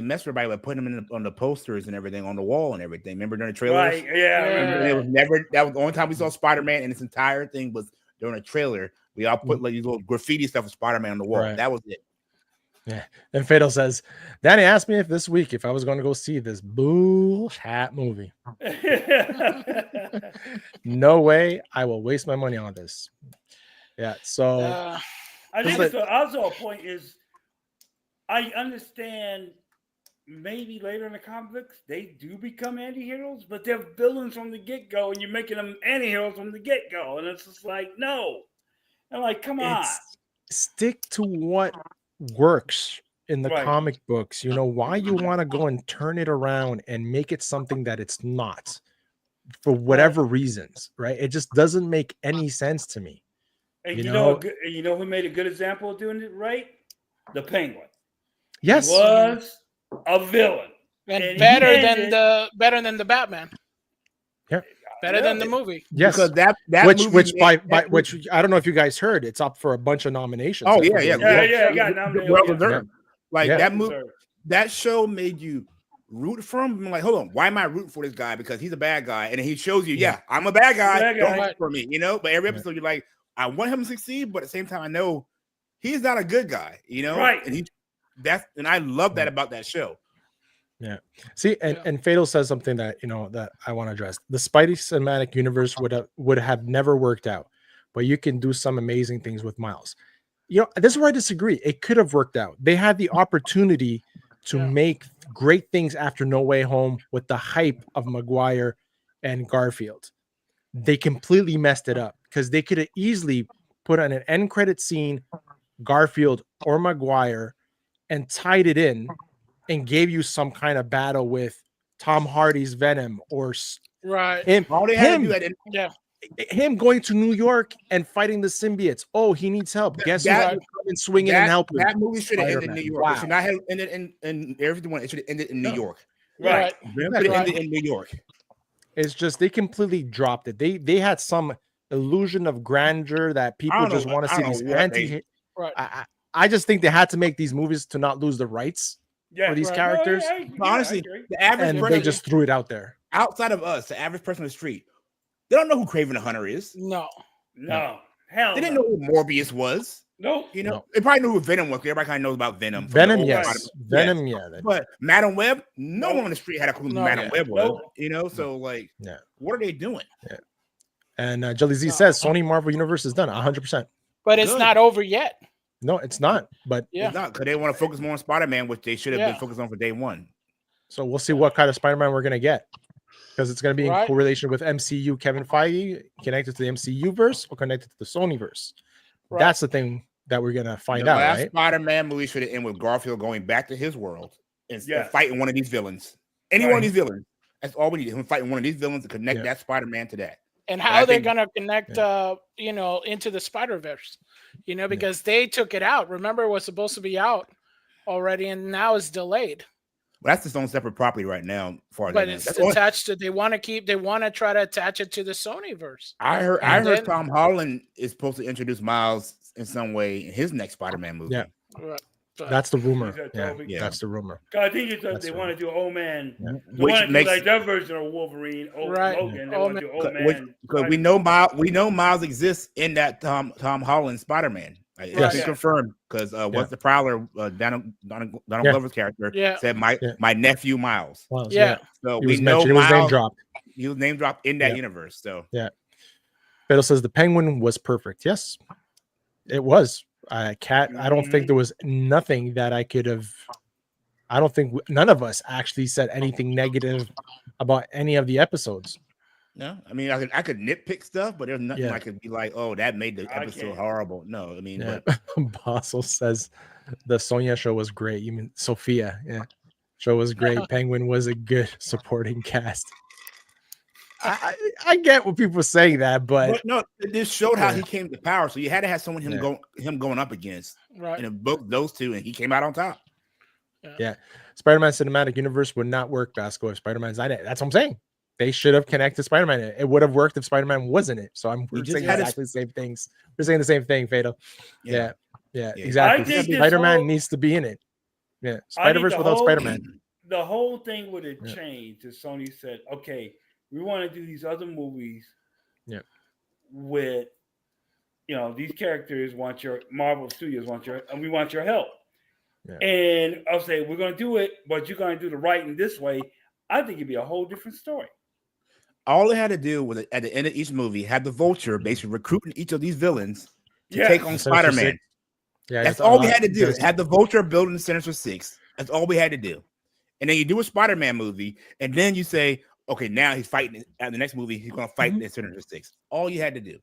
messed everybody by putting them on the posters and everything on the wall and everything. Remember during the trailers? Right. Yeah. It was never. That was the only time we saw Spider-Man, and this entire thing was during a trailer. We all put like these little graffiti stuff of Spider-Man on the wall. That was it. Yeah. And Fatal says, Danny asked me this week if I was going to go see this bullshit movie. No way. I will waste my money on this. Yeah. So I think it's also a point is. I understand maybe later in the comics they do become anti-heroes, but they're villains from the get-go, and you're making them anti-heroes from the get-go. And it's just like, no. I'm like, come on. Stick to what works in the comic books. You know, why you want to go and turn it around and make it something that it's not for whatever reasons, right? It just doesn't make any sense to me. And you know who made a good example of doing it right? The Penguin. Yes, he was a villain, and better than the Batman. Yeah, better than the movie. Yes, because that which I don't know if you guys heard, it's up for a bunch of nominations. Oh yeah, got nominated. Like that movie, that show made you root for him. I'm like, hold on, why am I rooting for this guy? Because he's a bad guy, and he shows you, I'm a bad guy. Don't root for me, you know. But every episode, you're like, I want him to succeed, but at the same time, I know he's not a good guy, you know. Right, and I love that about that show. Yeah. See, and Fatal says something that that I want to address. The Spidey cinematic universe would have never worked out, but you can do some amazing things with Miles. You know, this is where I disagree. It could have worked out. They had the opportunity to make great things after No Way Home with the hype of Maguire and Garfield. They completely messed it up because they could have easily put on an end credit scene, Garfield or Maguire, and tied it in and gave you some kind of battle with Tom Hardy's Venom or him going to New York and fighting the symbiotes. Oh, he needs help. Guess who's coming and swinging and helping? That movie should have ended in New York. Wow. It should not have ended in everyone. It should have ended in New York. Right. Ended in New York. It's just they completely dropped it. They had some illusion of grandeur that people just want to see these anti. I just think they had to make these movies to not lose the rights for these characters. Honestly, the average person, they just threw it out there. Outside of us, the average person on the street, they don't know who Kraven the Hunter is. No. Hell, they didn't know who Morbius was. No, they probably knew who Venom was. Everybody kind of knows about Venom. Venom, yes. Venom, yeah. But Madam Web, no one on the street had a clue who Madam Web was. So like, what are they doing? Yeah. And Jelly Z says Sony Marvel Universe is done 100%. But it's not over yet. No, it's not. But it's not because they want to focus more on Spider-Man, which they should have been focused on for day one. So we'll see what kind of Spider-Man we're gonna get, because it's gonna be in correlation with MCU. Kevin Feige connected to the MCU verse or connected to the Sony verse. Right. That's the thing that we're gonna find out. Last Spider-Man movie should have ended with Garfield going back to his world and fighting one of these villains. Any one of these villains. That's all we need. Him fighting one of these villains to connect that Spider-Man to that. And how they're gonna connect, into the Spider-Verse, because they took it out. Remember, it was supposed to be out already, and now it's delayed. Well, that's its own separate property right now. But it's attached to. They want to try to attach it to the Sonyverse. I heard Tom Holland is supposed to introduce Miles in some way in his next Spider-Man movie. Yeah. Right. That's the rumor. That's the rumur. I think they want to do Old Man. Yeah. They want to do like that version of Wolverine. Logan. They want to do Old Man. Because we know Miles exists in that Tom Holland Spider-Man. It's confirmed because what's the Prowler? Donald Glover's character said my nephew Miles. Yeah. So we know Miles. He was name dropped. He was name dropped in that universe. So Beto says the Penguin was perfect. Yes, it was. Cat. I don't think there was nothing that I could have. I don't think none of us actually said anything negative about any of the episodes. No, I mean I could nitpick stuff, but there's nothing Yeah. I could be like, oh, that made the episode horrible. No, I mean, Yeah. but Basil says the Sonia show was great. You mean Sophia? Yeah, show was great. Penguin was a good supporting cast. I get what people are saying that, but no, this showed how he came to power. So you had to have someone going up against, Right. and both those two, and he came out on top. Yeah, Spider-Man cinematic universe would not work, Basco, if Spider-Man's not it. That's what I'm saying. They should have connected Spider-Man. It would have worked if Spider-Man wasn't it. So we're saying exactly the same things. We're saying the same thing, Fatal. Yeah, exactly. Spider-Man needs to be in it. Yeah, Spider-Verse without Spider-Man. The whole thing would have changed if Sony said, okay, we want to do these other movies with, these characters Marvel Studios and we want your help. Yeah. And I'll say, we're going to do it, but you're going to do the writing this way. I think it'd be a whole different story. All they had to do was at the end of each movie have the Vulture basically recruiting each of these villains to take on Spider-Man. Yeah, that's all we had to do. Have the Vulture building the Sinister Six. That's all we had to do. And then you do a Spider-Man movie, and then you say, okay, now he's fighting. At the next movie, he's going to fight the Sinister Six. All you had to do.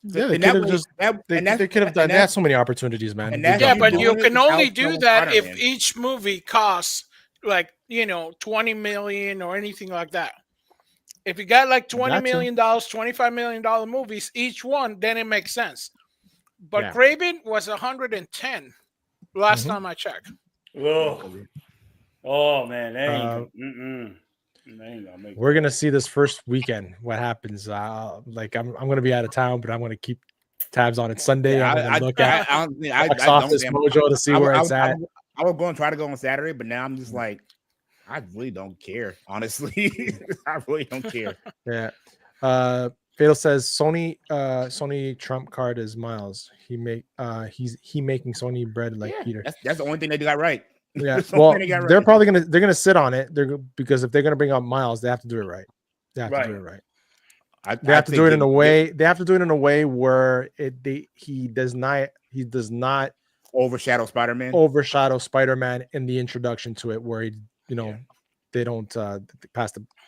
They could have just. They could have done. They had so many opportunities, man. Yeah, but you can only do that if each movie costs like 20 million or anything like that. If you got like $20 million, $25 million movies each one, then it makes sense. But Kraven was 110 last time I checked. Oh man, that ain't gonna make we're gonna see this first weekend what happens. I'm gonna be out of town, but I'm gonna keep tabs on it Sunday. Yeah, I'm gonna look at box office mojo to see where it's at. I was going to try to go on Saturday, but now I'm just like, I really don't care, honestly. I really don't care. Yeah. Fatal says Sony Trump card is Miles. He's making Sony bread like Peter. That's the only thing they got right. Yeah. Well, they're probably gonna sit on it. Because if they're gonna bring up Miles, they have to do it right. They have to do it right. They have to do it in a way. They have to do it in a way where he does not overshadow Spider-Man. Overshadow Spider-Man in the introduction to it, where they don't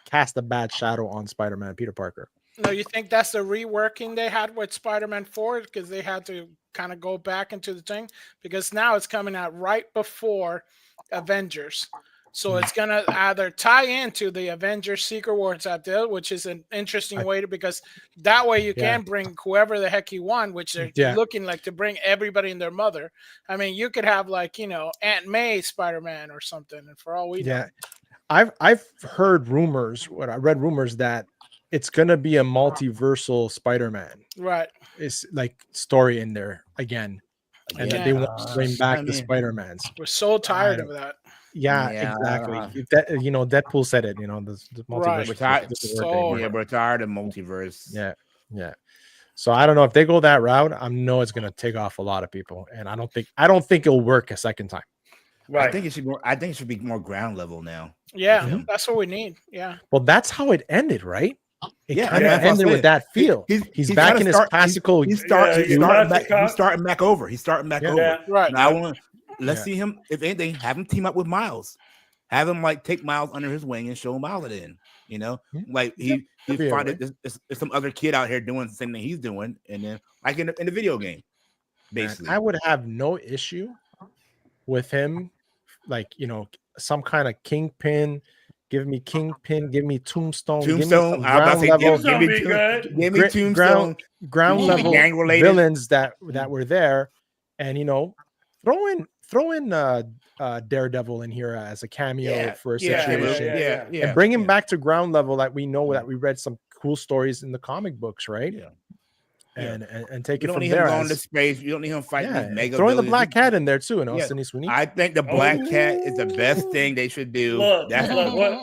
cast a bad shadow on Spider-Man, Peter Parker. No, you think that's the reworking they had with Spider-Man 4 because they had to kind of go back into the thing because now it's coming out right before Avengers. So it's going to either tie into the Avengers Secret Wars out there, which is an interesting way because that way you can bring whoever the heck you want, which they're looking like to bring everybody and their mother. I mean, you could have like, Aunt May Spider-Man or something. And for all we know. I've heard rumors, I read rumors that it's going to be a multiversal Spider-Man. Right. It's like story in there again. And that they want to bring back the Spider-Mans. We're so tired of that. Yeah, exactly. Deadpool said it, the multiverse. Right. We're tired of multiverse. Yeah. So I don't know if they go that route. I know it's going to take off a lot of people. And I don't think it'll work a second time. Right. I think it should be more ground level now. Yeah, that's what we need. Yeah. Well, that's how it ended, right? It kind of ended with that feel. He's back in his classical. He's starting back over. He's starting back over. Right. Now let's see him. If anything, have him team up with Miles. Have him like take Miles under his wing and show him Miles in. Like he find there's some other kid out here doing the same thing he's doing, and then like in the video game, basically. I would have no issue with him, like some kind of Kingpin. Give me Kingpin. Give me Tombstone. Give me Tombstone. Ground level villains that were there, and throw in Daredevil in here as a cameo for a situation. And bring him back to ground level. Like we know that we read some cool stories in the comic books, right? Yeah. And take it from there. You don't need him going to space. You don't need him fighting these mega. Throwing the Black Cat in there too, Sydney Sweeney. I think the Black Cat is the best thing they should do. Look,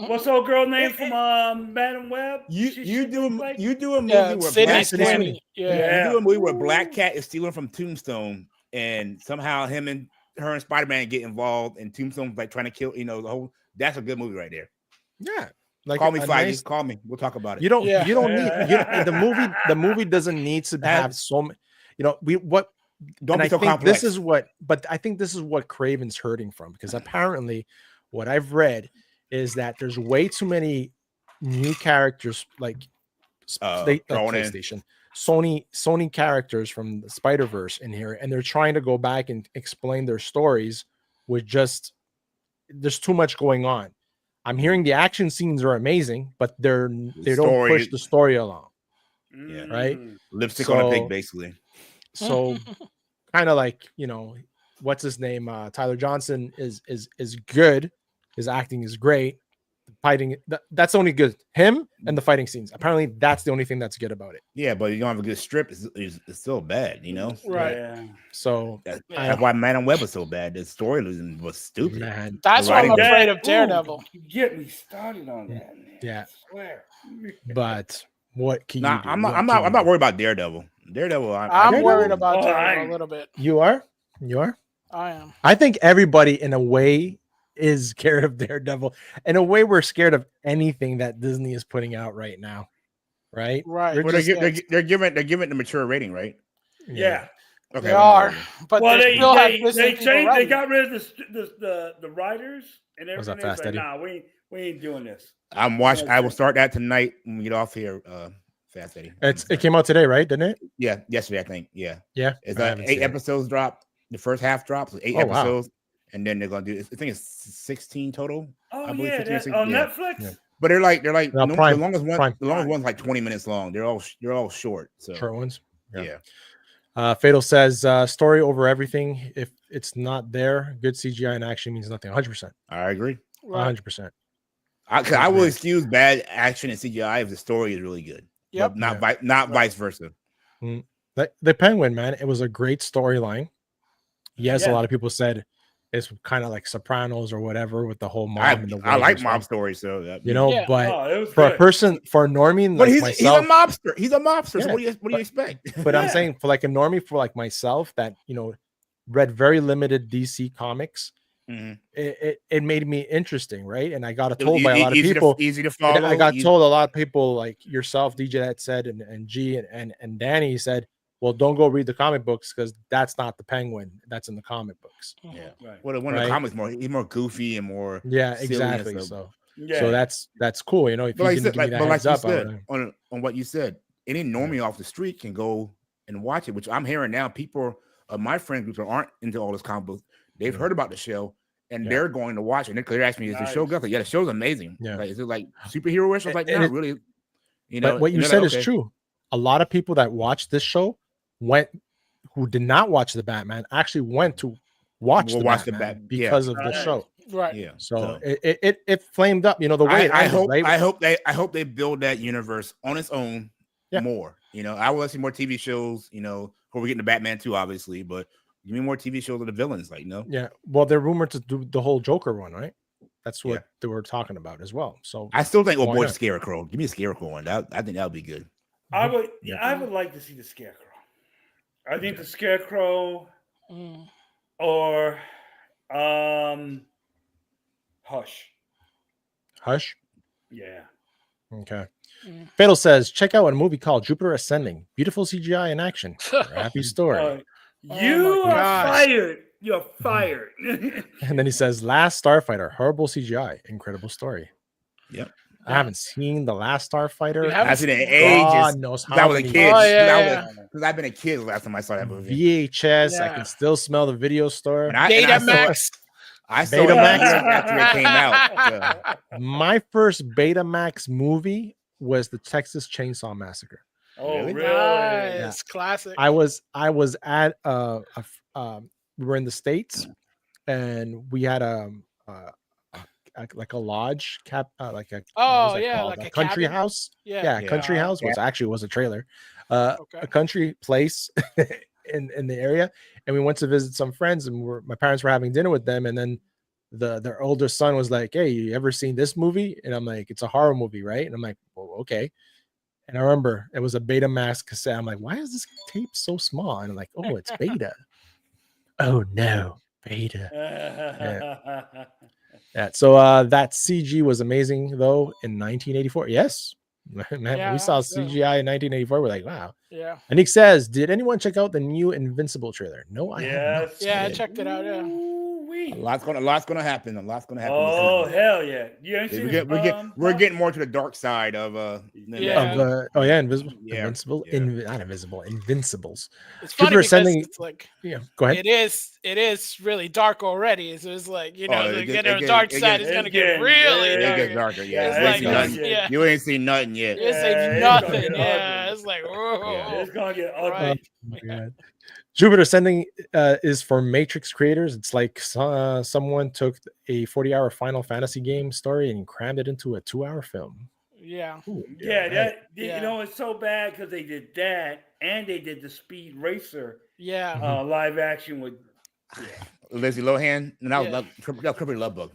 what's the old girl name from Madam Web? You do a movie where Black Cat. You do a movie where Black Cat is stealing from Tombstone, and somehow her and Spider-Man get involved, and Tombstone's like trying to kill. The whole. That's a good movie right there. Yeah. like Call me a Feige. nice. Call me. We'll talk about it. You don't Yeah. you don't need the movie doesn't need to have so many. Don't and be I so think complex. I think this is what Craven's hurting from, because apparently what I've read is that there's way too many new characters, like thrown in. PlayStation, Sony characters from the Spider-Verse in here, and they're trying to go back and explain their stories with just there's too much going on. I'm hearing the action scenes are amazing, but they don't push the story along. Yeah. Right. Lipstick on a pig, basically. So kind of like, what's his name? Tyler Johnson is good. His acting is great. Fighting, that's only good. Him and the fighting scenes. Apparently, that's the only thing that's good about it. Yeah, but you don't have a good strip. It's still bad, Right. Yeah. So that's why Madam Web was so bad. The story was stupid. Man, That's why I'm afraid of Daredevil. You get me started on that, man. Yeah. I swear. But what can you do? I'm not worried about Daredevil. I'm worried about Daredevil a little bit. You are? I am. I think everybody in a way is scared of Daredevil. In a way, we're scared of anything that Disney is putting out right now. Right? Right. Well, they're giving the mature rating, right? Yeah. Okay. They are. But they changed. They got rid of the writers and Was that everything. Fast Like, Eddie? nah, we ain't doing this. I'm watching. I will start that tonight when we get off here. Fast Eddie. It came out today, right? Didn't it? Yeah, yesterday I think. Yeah. Yeah. It's 8 episodes dropped. The first half dropped. So 8 episodes, and then they're gonna do. I think it's 16 total. Oh, I believe, yeah, 15 or 16. on Yeah. Netflix. Yeah. But they're like No, the Prime. longest one's like 20 minutes long. They're all short. So Short ones. Yeah. Fatal says story over everything. If it's not there, good CGI and action means nothing. 100%. I agree. 100%. I will excuse bad action and CGI if the story is really good. Yep. But not vice versa. The Penguin, man, it was a great storyline. Yes, a lot of people said it's kind of like Sopranos or whatever with the whole mob and the I like mob stories, so but it was for good. a person, for a normie but like myself, he's a mobster. Yeah, So what do you expect? But I'm saying for like a normie, for like myself that read very limited DC comics, it made me interesting, right? And I got told by a lot of people, easy to follow. I got told a lot of people like yourself, DJ, that said, and G and Danny said, well, don't go read the comic books because that's not the Penguin that's in the comic books. Yeah. Right. Well, one of the comics he's more goofy and more exactly. So that's cool. If you can give me that heads up on what you said, any normie off the street can go and watch it, which I'm hearing now. People my friend groups aren't into all this comic books. They've heard about the show and they're going to watch it. And they're asking me, is the show good? Like, the show's amazing. Yeah. Like, is it like superhero-ish? I was like, not really. But what you said is true. A lot of people that watched this show who did not watch the Batman actually went to watch the Batman because of the show. Right. Yeah. So it flamed up. The way I hope they build that universe on its own more. I will see more TV shows. Before we get into Batman 2, obviously, but give me more TV shows of the villains. Yeah. Well, they're rumored to do the whole Joker one, right? That's what they were talking about as well. So I still think, boy, Scarecrow. Give me a Scarecrow one. I think that would be good. I would like to see the Scarecrow. I think the Scarecrow or Hush. Hush? Yeah. Okay. Fatal says, check out a movie called Jupiter Ascending. Beautiful CGI in action. Happy story. You are fired. You're fired. And then he says, Last Starfighter. Horrible CGI. Incredible story. Yep. I haven't seen The Last Starfighter. I've seen it in ages. Knows I was a kid. Because I've been a kid last time I saw that movie. VHS. I can still smell the video store. Betamax. I saw Betamax after it came out. My first Betamax movie was the Texas Chainsaw Massacre. Oh, really? Nice. Classic. I was at we were in the States and we had like a lodge like a country cabin? House. Yeah. Country house was a trailer. A country place in the area, and we went to visit some friends, and my parents were having dinner with them, and then their older son was like, hey, you ever seen this movie? And I'm like, it's a horror movie, right? And I'm like, well, okay. And I remember it was a Betamax cassette. I'm like, why is this tape so small? And I'm like, oh, it's beta. Oh no, beta. Yeah. So that CG was amazing though in 1984. Yes. Man, when we saw CGI in 1984, we're like, wow. Yeah. And Nick says, did anyone check out the new Invincible trailer? No, I have not. Yeah, I checked it out. Yeah. A lot's gonna happen. A lot's gonna happen. Oh hell yeah! You ain't seen we're getting more to the dark side of Invincible. Yeah. Invincible. Yeah. Not invisible. Invincibles. It's funny People are because sending. it's like Go ahead. it is really dark already. So it's like the it dark gets- side it is gonna gets- get really it dark. It gets darker. Yeah, It's you ain't like seen nothing. yeah. You ain't seen nothing yet. It's like it's nothing. gonna get Yeah, ugly. it's like whoa. It's gonna get ugly. Right. Oh my God. Jupiter Ascending is for Matrix creators. It's like someone took a 40-hour Final Fantasy game story and crammed it into a 2-hour film. Yeah. Ooh, Yeah, Yeah. you know, it's so bad because they did that and they did the Speed Racer Yeah. live action with. Lindsay Lohan, and that was Yeah. Crippy Love Book.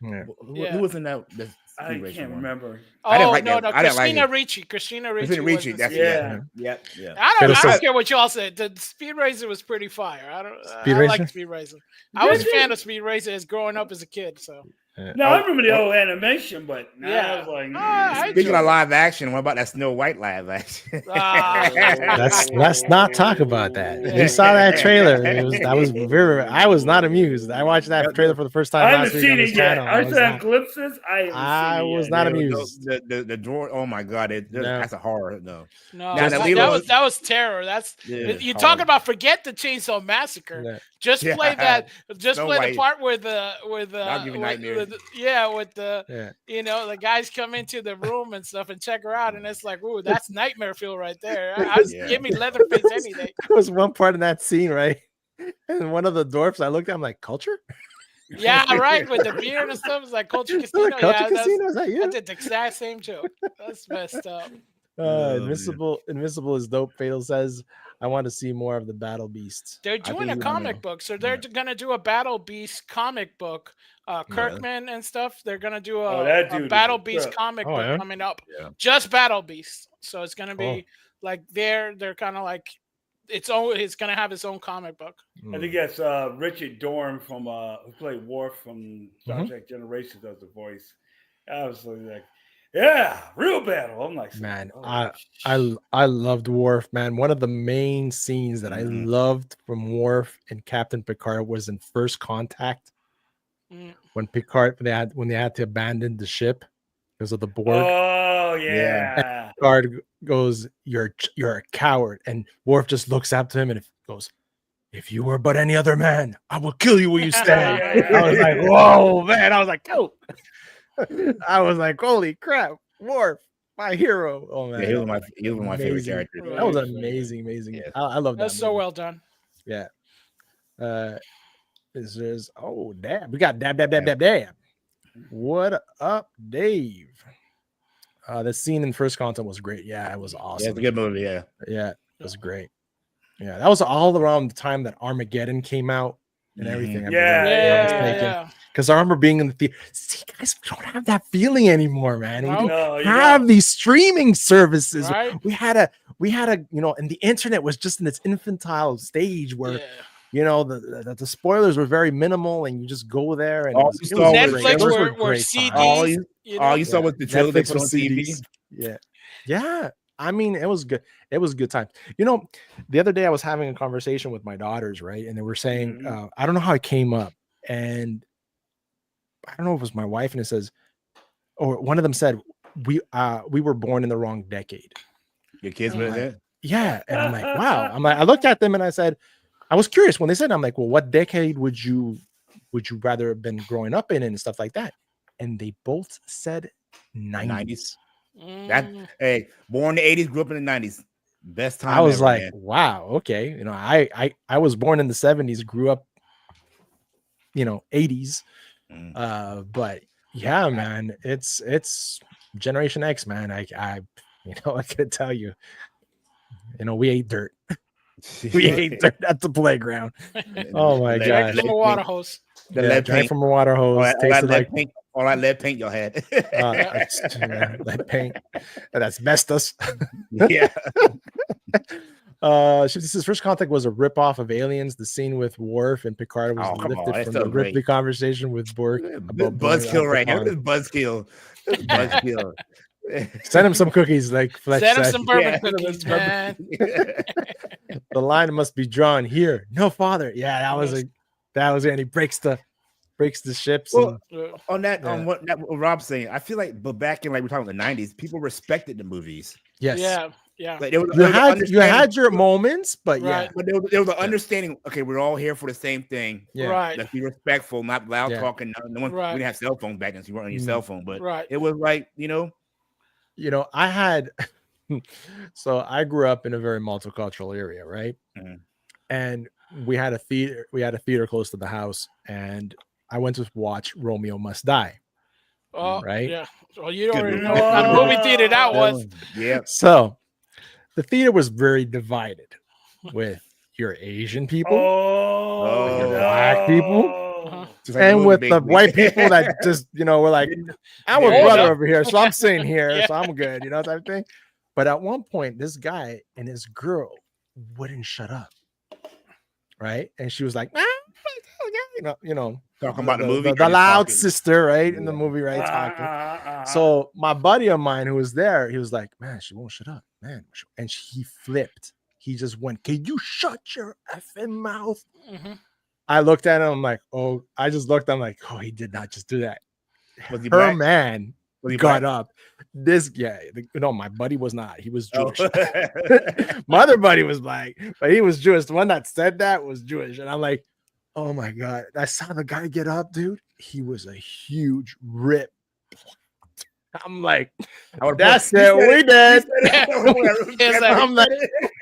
Who was in that? The I Speed Racer can't one? remember. I didn't Oh like no, that. I didn't like Christina it. Ricci. Christina Ricci. Christina Ricci. was That's in- Yeah. yeah. I don't Says- care what y'all said. The Speed Racer was pretty fire. I Racer? like Speed Racer. I was a fan of Speed Racer as growing up as a kid. So No, I remember the old animation, but now I was like, I Speaking enjoy of live action, what about that Snow White live action? Let's not talk about that. Yeah. We saw that trailer. I was not amused. I watched that trailer for the first time I last haven't week on seen this it yet. channel. I saw glimpses. I was not amused. The drawer. Oh my god, that's a horror. No. No, Now, that was terror. That's Yeah, you horror. talking about. Forget the Chainsaw Massacre. Yeah. Just Yeah. play that. Just Snow play White. the part with That'll give you nightmares. with the Yeah. the guys come into the room and stuff and check her out, and it's like, ooh, that's nightmare feel right there. Yeah. Give me Leatherface any day. There was one part in that scene, right? And one of the dwarfs, I looked at him like, culture? Yeah, right. With the beard and stuff, it's like Culture Is that Casino. Culture Yeah, Casino? Is that I you? did the exact same joke. That's messed up. Invincible is dope. Fatal says, I want to see more of the Battle Beasts. They're doing a comic book, so they're gonna do a Battle Beast comic book. Kirkman and stuff. They're gonna do a Battle Beast comic book coming up. Yeah. Just Battle Beast. So it's gonna be like they're kind of like it's gonna have its own comic book. I think that's Richard Dorn from who played Worf from Star Trek Generations does the voice. I was like, yeah, real battle. I'm like, man, I loved Worf, man. One of the main scenes that I loved from Worf and Captain Picard was in First Contact. When they had to abandon the ship because of the Borg. Oh yeah. And Picard goes, "You're a coward," and Worf just looks up to him and goes, "If you were but any other man, I will kill you where you stand." I was like, "Whoa, man!" I was like, "Oh," I was like, "Holy crap, Worf, my hero!" Oh man, Yeah, he was my favorite character. That was amazing. Yeah. I love that. That's so well done. Yeah. Oh damn, we got dab. What up, Dave? The scene in First Contact was great. Yeah, it was awesome. Yeah, it's a good movie. Yeah, it was great. Yeah, that was all around the time that Armageddon came out and everything. Yeah. Because I remember being in the theater. See, guys, we don't have that feeling anymore, man. We No, have these streaming services. Right? We had a, and the internet was just in its infantile stage where. The spoilers were very minimal, and you just go there and Netflix were CDs. All you saw was the trailer they Netflix put on was TV. CDs. Yeah. I mean, it was good. It was a good time. The other day I was having a conversation with my daughters, right? And they were saying, I don't know how it came up, and I don't know if it was my wife, and it says, or one of them said, we were born in the wrong decade. Your kids were there? Yeah, and I'm like, wow. I looked at them and I said, I was curious when they said, I'm like, well, what decade would you rather have been growing up in and stuff like that? And they both said 90s. Hey, born in the 80s, grew up in the 90s. Best time. I was ever, like, man. wow, okay. I was born in the 70s, grew up, 80s. But yeah, man, it's Generation X, man. I could tell you, we ate dirt. We ate dirt at the playground. Oh my god! From a water hose. The lead paint from a water hose. All that lead paint y'all had. Lead paint. And asbestos. Yeah. She says First Contact was a ripoff of Aliens. The scene with Worf and Picard was lifted from the Ripley conversation with Borg about buzzkill right here. This is buzzkill. Buzzkill. Send him some cookies, like Fletch Send him said. some bourbon cookies, man. The line must be drawn here. No, father. Yeah, that was, and he breaks the ships. Well, on what Rob's saying, I feel like, but back in, like, we're talking about the 90s, people respected the movies. Yes. Yeah. Like, you had your moments, but Right. yeah. But there was an understanding. Okay, we're all here for the same thing. Yeah. Right. Let's be respectful, not loud talking. No one. Right. We didn't have cell phones back then, so you weren't on your cell phone. But Right. it was like, I had. So I grew up in a very multicultural area, right? Mm-hmm. And we had a theater. We had a theater close to the house, and I went to watch Romeo Must Die. Oh, right? Yeah. Well, you don't even know what kind of movie theater that was. Yeah. So the theater was very divided with your Asian people, your black people, and with the white people that just, were like, I'm a brother over here, so I'm sitting here, so I'm good, type of thing. But at one point, this guy and his girl wouldn't shut up, right? And she was like, talking about the movie, the loud sister, right, in the movie, right, talking. So my buddy of mine who was there, he was like, man, she won't shut up, man. And he flipped. He just went, can you shut your effing mouth? Mm-hmm. I looked at him, I'm like, oh, he did not just do that. Was he Her black? man got up. This guy, my buddy was not. He was Jewish. My other buddy was black, but he was Jewish. The one that said that was Jewish. And I'm like, oh my God. I saw the guy get up, dude. He was a huge rip. I'm like, that's it. We did. I'm like,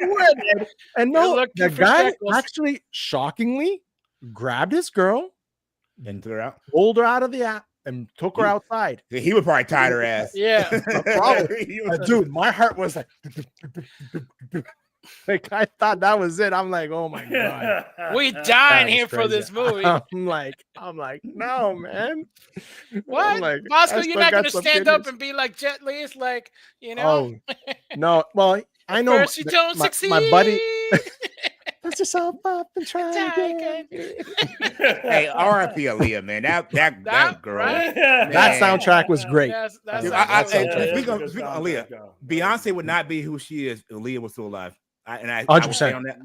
we're dead. And no, the guy actually shockingly grabbed his girl and threw her out, pulled her out of the app, and took her outside. He would probably tied her ass. Yeah. Dude, my heart was like, like I thought that was it. I'm like, oh my God. We dying here for this movie. I'm like, no, man. What? Like, Bosco, you're not gonna stand up and be like Jet Li. It's like, Oh, no. Well, I know first you don't succeed. My buddy. Put yourself up and try again. Hey, R.I.P. Aaliyah, man. That girl. Right? That soundtrack was great. Speaking of Aaliyah, Beyonce would not be who she is. Aaliyah was still alive. 100%.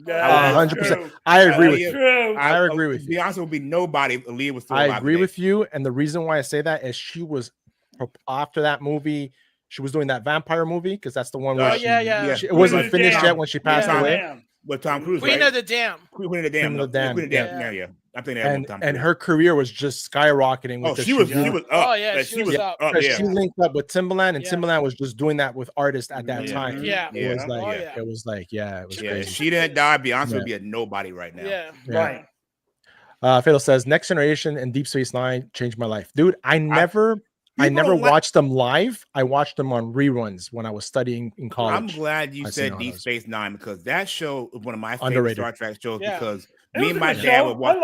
100%. I agree with you. I agree with you. Beyonce would be nobody if Aaliyah was still alive. I agree with you. And the reason why I say that is she was, after that movie, she was doing that vampire movie, because that's the one where it wasn't finished yet when she passed away. With Tom Cruise, Queen of the Dam. Queen of the Dam. Yeah. I think and her career was just skyrocketing. She was up. Oh yeah, she was up. She linked up with Timbaland, and Timbaland was just doing that with artists at that time. Yeah, it was crazy. She didn't die. Beyonce would be a nobody right now. Yeah. Right. Fatal says Next Generation and Deep Space Nine changed my life, dude. I never watched them live. I watched them on reruns when I was studying in college. I'm glad you said Deep Space Nine, because that show was one of my favorite Star Trek shows. Because me and my dad would watch.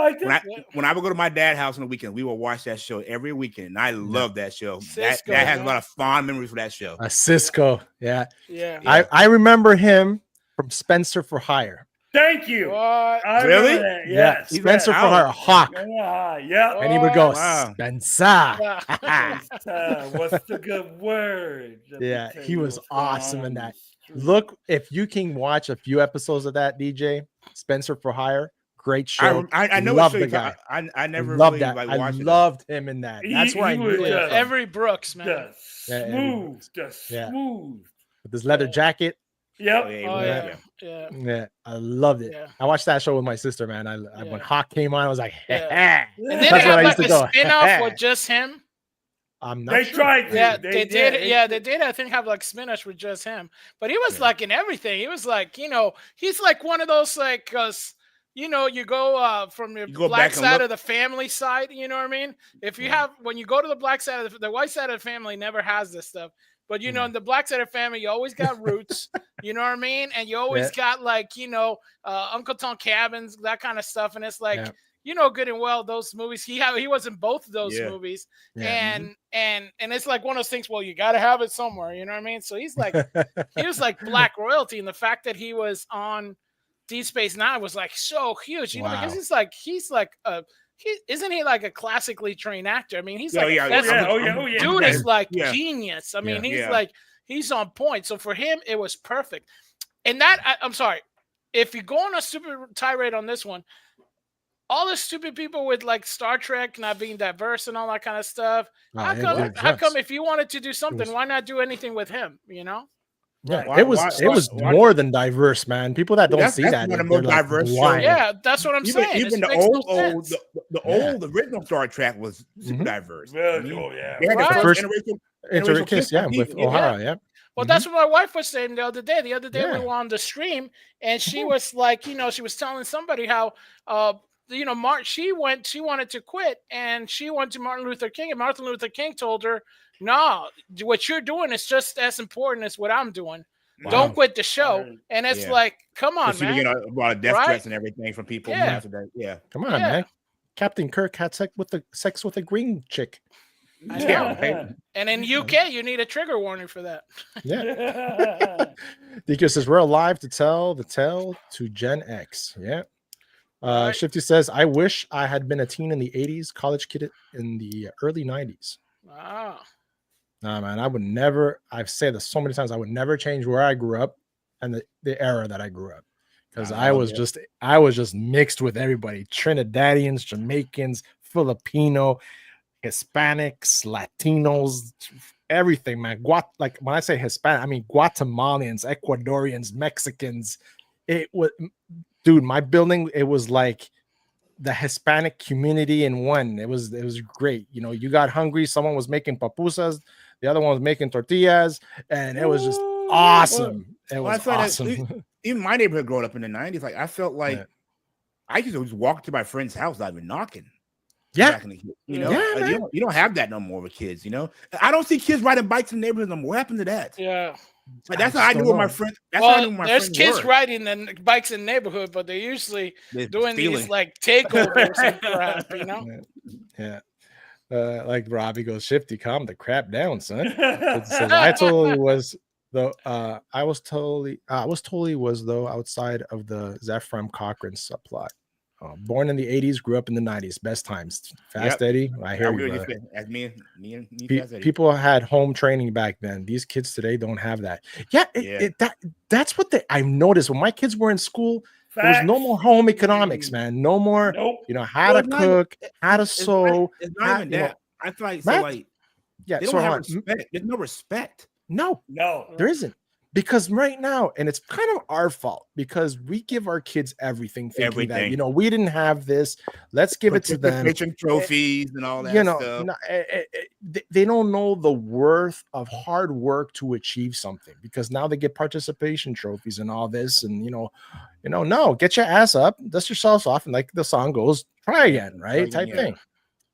When I would go to my dad's house on the weekend, we would watch that show every weekend, and I love that show. That has a lot of fond memories for that show. Cisco, yeah. I remember him from Spencer for Hire. Thank you. Really? Yeah. Spencer for Hire, Hawk. Yeah. And he would go, Spencer. What's the good word? Yeah, he was awesome in that. Look, if you can watch a few episodes of that, DJ, Spencer for Hire, great show. I know love the guy. I never loved really that. I loved him in that. That's where I knew it. Every Brooks, man. Smooth. With his leather jacket. Yep. Yeah, I loved it. I watched that show with my sister, man. When Hawk came on, I was like, and then that's where I used to go. Spin-off with just him. I'm not they sure. tried. Yeah, they did. Yeah, they did. I think have like spin-offs with just him, but he was like in everything. He was like, he's like one of those like, you go from your black side of the family side. You know what I mean? If you have, when you go to the black side of the white side of the family, never has this stuff. But, in the black side of the family, you always got roots, you know what I mean? And you always got like, Uncle Tom cabins, that kind of stuff. And it's like, you know good and well those movies. He was in both of those movies, and it's like one of those things. Well, you got to have it somewhere, you know what I mean? So he was like black royalty, and the fact that he was on Deep Space Nine was like so huge, you know, because isn't he like a classically trained actor? I mean, he's like dude is like genius. I mean, he's on point. So for him, it was perfect. And I'm sorry, if you go on a super tirade on this one, all the stupid people with like Star Trek not being diverse and all that kind of stuff. How come if you wanted to do something, why not do anything with him? You know? Yeah, it was more than diverse, man. People that don't see that, one of the more diverse. Yeah, that's what I'm saying. Even the old original Star Trek was super diverse. They had the first generation kiss, with O'Hara, Well, that's what my wife was saying the other day. The other day we were on the stream, and she was like, she was telling somebody how, she wanted to quit, and she went to Martin Luther King, and Martin Luther King told her, no, what you're doing is just as important as what I'm doing. Wow. Don't quit the show. And it's like, come on, man. You get a lot of death threats and everything from people. After that. Yeah. Come on, man. Captain Kirk had sex with a green chick. Right? And in UK, you need a trigger warning for that. Yeah. Because says we're alive to tell the tale to Gen X. Yeah. Shifty says, I wish I had been a teen in the 80s, college kid in the early 90s. Wow. Nah, man, I would never, I've said this so many times, I would never change where I grew up and the era that I grew up. Because I was just mixed with everybody. Trinidadians, Jamaicans, Filipino, Hispanics, Latinos, everything, man. Like when I say Hispanic, I mean Guatemalans, Ecuadorians, Mexicans. It was, dude, my building, it was like the Hispanic community in one. It was great. You know, you got hungry, someone was making pupusas, the other one was making tortillas, and it was just awesome. It was awesome. Even my neighborhood growing up in the 90s, like I felt like I used to just walk to my friend's house without even knocking. Yeah. You don't have that no more with kids, you know. I don't see kids riding bikes in the neighborhood no more. What happened to that? Yeah. Like, that's how I knew what my friends. There's kids riding the bikes in the neighborhood, but they're usually doing these like takeovers and crap, you know. Yeah. Like Robbie goes, Shifty, calm the crap down, son. It says, I totally was though. I was totally was though outside of the Zephram Cochrane subplot. Born in the 80s, grew up in the 90s. Best times. Fast Eddie. I hear you. As me people had home training back then. These kids today don't have that. That's what I've noticed when my kids were in school. There was no more home economics, man. No more, how to cook, how to sew. It's not even that. I feel like, they don't have respect. There's no respect. No, there isn't. Because right now, and it's kind of our fault because we give our kids everything, thinking that, we didn't have this. Let's give it to them. Trophies and all that stuff. They don't know the worth of hard work to achieve something because now they get participation trophies and all this. And, no, get your ass up, dust yourselves off. And like the song goes, try again, right? Type thing.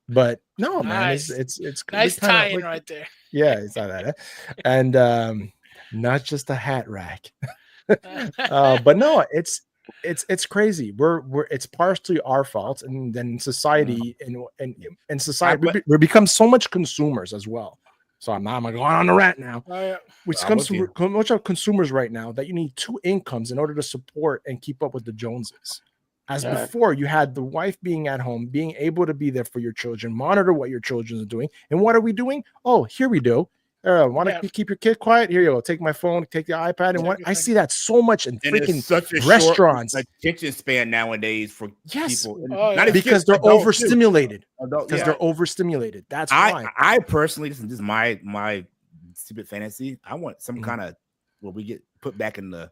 But no, nice. man, it's nice tying right there. Yeah, it's not that. And, not just a hat rack. But no, it's crazy. It's partially our fault, and then society and society we become so much consumers as well. So I'm going on a rant now. Which comes from much of consumers right now that you need two incomes in order to support and keep up with the Joneses. As before, you had the wife being at home, being able to be there for your children, monitor what your children are doing. And what are we doing? Oh, here we do. Want to keep your kid quiet? Here you go. Take my phone, take the iPad, and I see that so much in freaking restaurants. Like attention span nowadays for people, because they're overstimulated. Because they're overstimulated. That's why. I personally, this is my stupid fantasy. I want some kind of where we get put back in the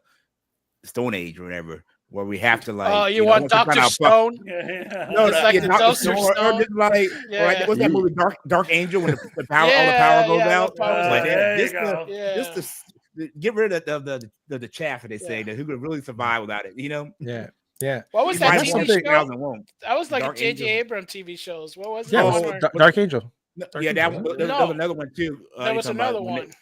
Stone Age or whatever. Where we have to you want Dr. Stone? No, like the Dr. Stone. What's that movie, Dark Angel, when all the power goes out? Get rid of the chaff, they say, that who could really survive without it, Yeah. What was that TV show? That was like a J.J. Abrams TV shows. What was it? Dark Angel. There was another one too. There was another one.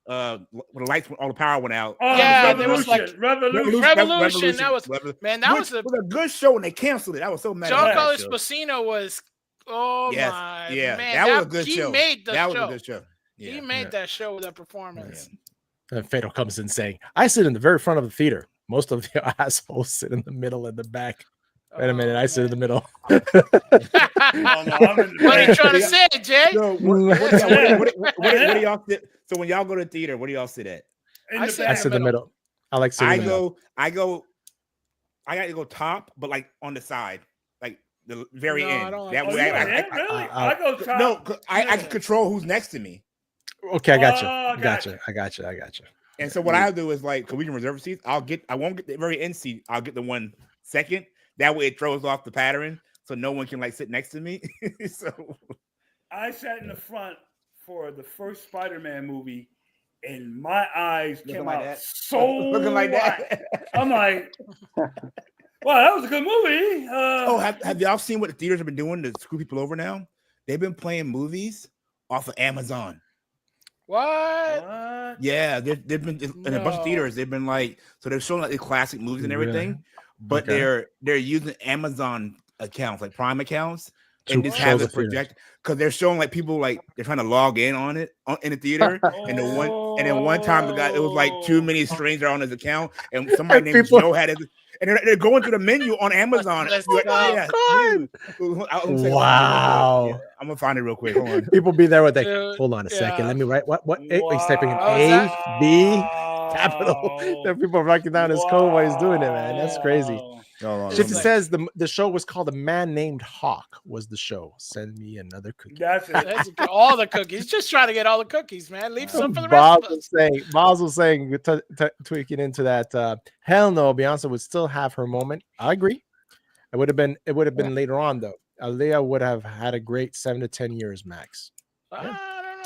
when the lights, all the power went out. Oh, Yeah, there was like Revolution. Revolution. That was man. That was a good show, and they canceled it. I was so mad. Giancarlo Esposito was. Oh my man, that was a good show. He made the that show. was a good show. Yeah. He made that show with that performance. And Fatal comes in saying, "I sit in the very front of the theater. Most of the assholes sit in the middle and the back." Wait a minute, I sit in the middle. What are you trying to say, Jay? So, what do y'all sit? So when y'all go to theater, what do y'all sit at? I sit in the middle. I like sitting in the middle. I got to go top, but like on the side, like the very end. That way, I go top. No, I can control who's next to me. Okay, I got you. I got you. And so what I'll do is like, cause we can reserve seats. I won't get the very end seat. I'll get the one second. That way it throws off the pattern, so no one can like sit next to me. So I sat in the front for the first Spider-Man movie, and my eyes came out looking like that. I'm like, wow, that was a good movie. Have y'all seen what the theaters have been doing to screw people over now? They've been playing movies off of Amazon. What? Yeah, they've been in a bunch of theaters. They've been like, so they're showing like the classic movies and everything, but they're using Amazon accounts, like Prime accounts, and just have it project because they're showing like people like they're trying to log in on it in the theater, and then one time the guy, it was like too many strangers on his account, and somebody named Joe had it. And they're going through the menu on Amazon. Wow. I'm going to find it real quick. Hold on. People be there with hold on a second. Let me write. What? He's typing in A, B, capital. There are people writing down his code while he's doing it, man. That's crazy. Shifty says the show was called A Man Named Hawk was the show. Send me another cookie. That's all the cookies. Just trying to get all the cookies, man. Leave some for the rest of us. Miles was saying, tweaking into that. Hell no, Beyonce would still have her moment. I agree. It would have been later on though. Aaliyah would have had a great 7 to 10 years max. I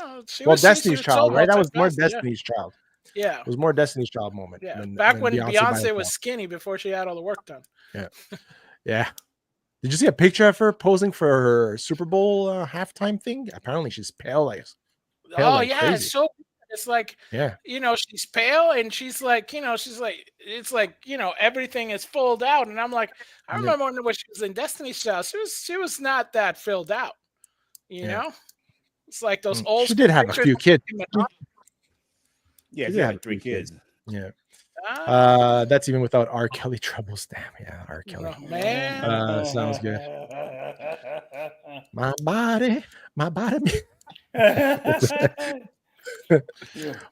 don't know. Destiny's Child, right? That was more Destiny's Child. Yeah, it was more Destiny's Child moment. Yeah, back when Beyonce was skinny before she had all the work done. Yeah. Did you see a picture of her posing for her Super Bowl halftime thing? Apparently, she's pale crazy. It's so. It's like, she's pale and she's like, it's like, everything is filled out, and I'm like, I remember when she was in Destiny's Child, she was not that filled out, you know. It's like those old. She did have a few kids. Yeah, she had 3 kids. Yeah. That's even without R. Kelly troubles. Damn, yeah, R. Kelly. Oh, man. Sounds good. My body.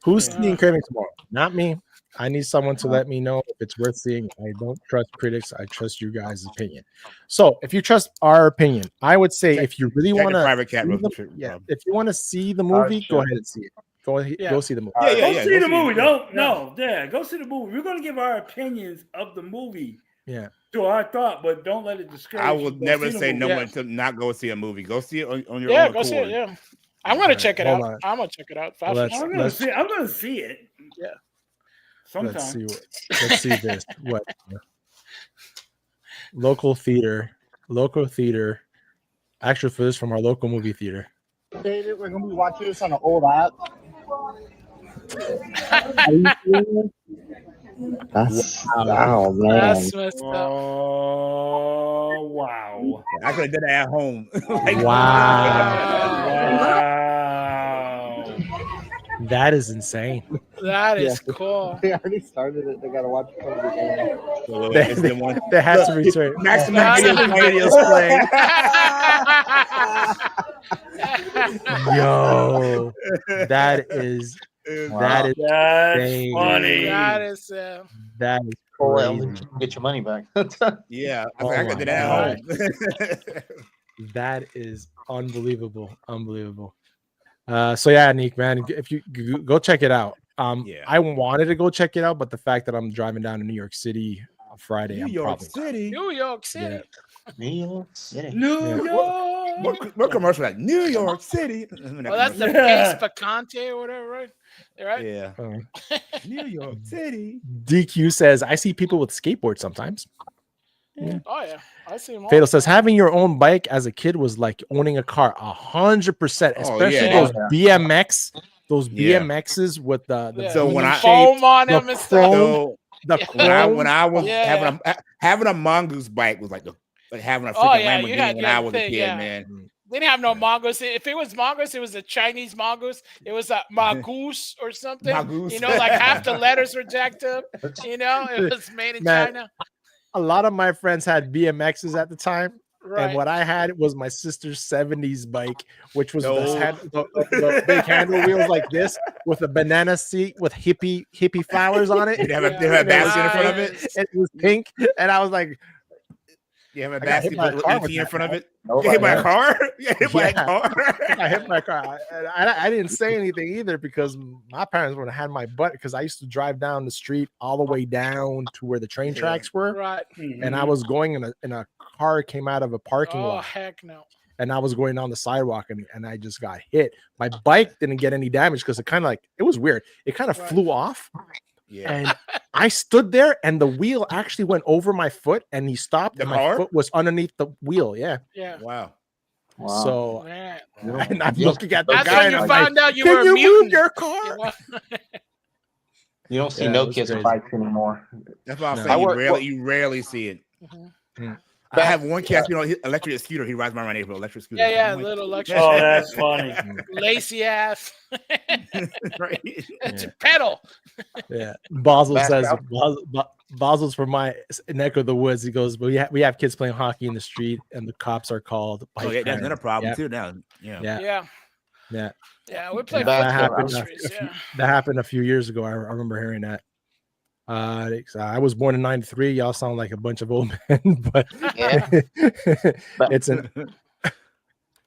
Who's seeing Kraven tomorrow? Not me. I need someone to let me know if it's worth seeing. I don't trust critics. I trust you guys' opinion. So if you trust our opinion, I would say if you really want to, if you want to see the movie, go ahead and see it. Go see the movie. Go see the movie. Go see the movie. We're going to give our opinions of the movie. Yeah. To our thought, but don't let it discourage you. I will never say no one to not go see a movie. Go see it on your own. Go see it. Yeah. I'm going to check it out. I'm going to check it out. I'm going to see it. Yeah. Sometime. Let's see this. What? Local theater. Actually, for this from our local movie theater. We're going to be watching this on an old app. Wow, man. That's messed up. Oh, wow. I could have done it at home. Wow. That is insane. That is cool. They already started it. They got to watch it from the beginning. They have to return. Maximum videos playing. Yo, that is funny. That is crazy. Get your money back. Yeah, I got that at home. That is unbelievable. So yeah, Nick, man, if you go check it out. I wanted to go check it out, but the fact that I'm driving down to New York City on Friday, New York City. What commercial like New York City? Well, that's the Pace Picante or whatever, right? Yeah. New York City. DQ says, I see people with skateboards sometimes. Yeah. Oh yeah, I see them all. Fatal says having your own bike as a kid was like owning a car 100%, especially those BMX those Yeah. BMXs with the So when I- foam on them and stuff. So the when I was Yeah. having a mongoose bike was like having a Oh, freaking yeah, you Lamborghini had- when you had I the was a thing, kid, yeah. man. They didn't have no mongoose. If it was mongoose, it was a Chinese mongoose. It was a magoose or something. Magoose. You know, like half the letters were jacked up. You know, it was made in Man, China. A lot of my friends had BMXs at the time. Right. And what I had was my sister's 70s bike, which was No. the big handle wheels like this with a banana seat with hippie flowers on it. Did it have a basket in front of it? It was pink. And I was like, You have a I got hit basket by a with car ET with in that, front of man. it? You hit by a car? You hit by a Yeah. car? I hit my car. I didn't say anything either because my parents would have had my butt because I used to drive down the street all the way down to where the train tracks were. Right. And I was going in a car came out of a parking Oh, lot. heck no. And I was going down the sidewalk and I just got hit. My bike didn't get any damage because it was weird. It kind of flew off. Yeah. And I stood there and the wheel actually went over my foot and he stopped and my foot was underneath the wheel. Yeah. Yeah. Wow. So Man. and I'm looking at the That's guy when and you I'm found like, out you can were a you mutant. move your car? You know? You don't see Yeah, it no was kids crazy. with bikes anymore. That's why I'm No. saying you rarely see it. Mhm. I have one kid, electric scooter. He rides around my neighborhood, electric scooter. Yeah, I'm like, little electric. Oh, that's funny. Lacy ass. right? It's a pedal. Yeah. Basel Back says out. Basel's from my neck of the woods. He goes, but we have kids playing hockey in the street and the cops are called. Oh, yeah, that's another problem Yep. too now. Yeah. Yeah. Yeah. Yeah. We play That football in happened. the streets. Yeah. That happened a few years ago. I remember hearing that. I was born in '93. Y'all sound like a bunch of old men, but Yeah. it's an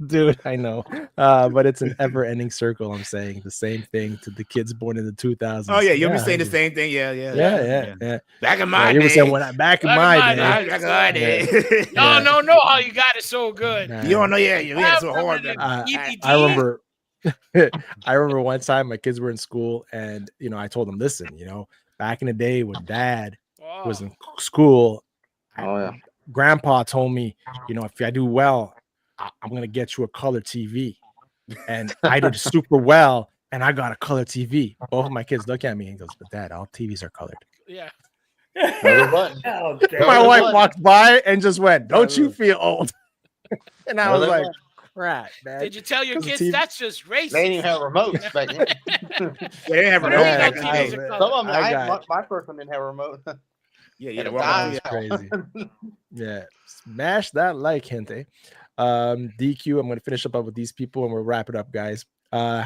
dude. I know, but it's an ever-ending circle. I'm saying the same thing to the kids born in the 2000s. Oh yeah, you'll be saying the same thing. Yeah. Back in my You were day. saying back in my day. Back in my day. Y'all don't know how you got it so good. Nah. You don't know, you had it so hard. I remember I remember one time my kids were in school and I told them, listen, back in the day when dad was in school, grandpa told me, if I do well, I'm gonna get you a color TV. And I did super well and I got a color TV. Both of my kids look at me and goes, but dad, all TVs are colored. Yeah. Oh, My wife walked by and just went, don't you feel old? And I was like, crap, man. Did you tell your 'Cause the kids TV that's just racist? They didn't even have remotes back then. They didn't have remotes back in the day. Some of them, my first one didn't have a remote. Yeah. That's crazy. Yeah. Smash that like, gente. DQ, I'm going to finish up with these people and we'll wrap it up, guys. I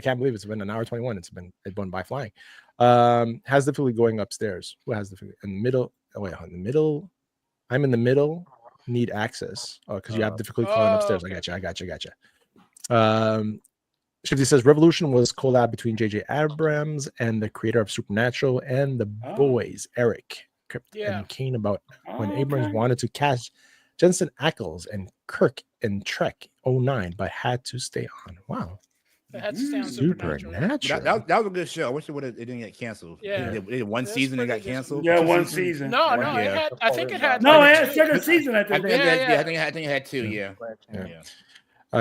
can't believe it's been an hour 21. It went by flying. Has difficulty going upstairs. Who has difficulty in the middle? Oh, wait, in the middle. I'm in the middle. Need access. Oh, because you have difficulty calling upstairs. Okay. I got you. Shifty says Revolution was collab between J.J. Abrams and the creator of Supernatural and the boys, Eric and Kane, about when Abrams wanted to cast Jensen Ackles and Kirk in Trek 09, but had to stay on. Wow. They had to stay on Supernatural. That was a good show. I wish it didn't get canceled. Yeah. It did one season and got canceled. Yeah, one season. No, it had. I think it had. No, like it had two. second season. I think. I think it had two. Yeah.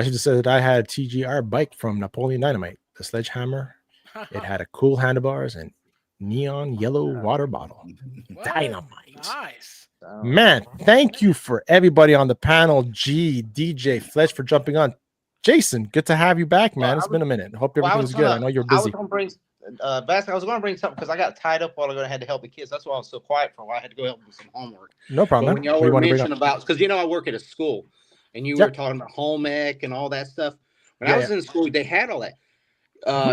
She just said that I had a TGR bike from Napoleon Dynamite, the sledgehammer. It had a cool handlebars and neon yellow water bottle. What? Dynamite. Nice. Man, thank you for everybody on the panel. G, DJ, Fletch for jumping on. Jason, good to have you back, man. It's been a minute. Hope everything's good. I know you're busy. I was going to bring something because I got tied up while I had to help the kids. That's why I was so quiet for a while. I had to go help with some homework. No problem. But when y'all were mentioning about, because I work at a school, and you were talking about home ec and all that stuff. When I was in school, they had all that.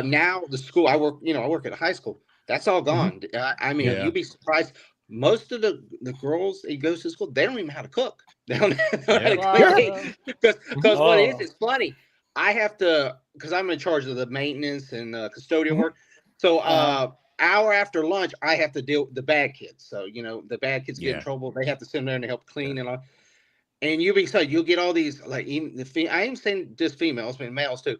Now the school I work at a high school. That's all gone. I mean, you'd be surprised. Most of the girls that goes to school, they don't even know how to cook. They don't know how to cook. Because what it is, it's funny. I have to, because I'm in charge of the maintenance and custodial work. So hour after lunch, I have to deal with the bad kids. So, the bad kids get in trouble. They have to sit there and help clean and all. And you'll get all these, like, even I ain't saying just females, but males too.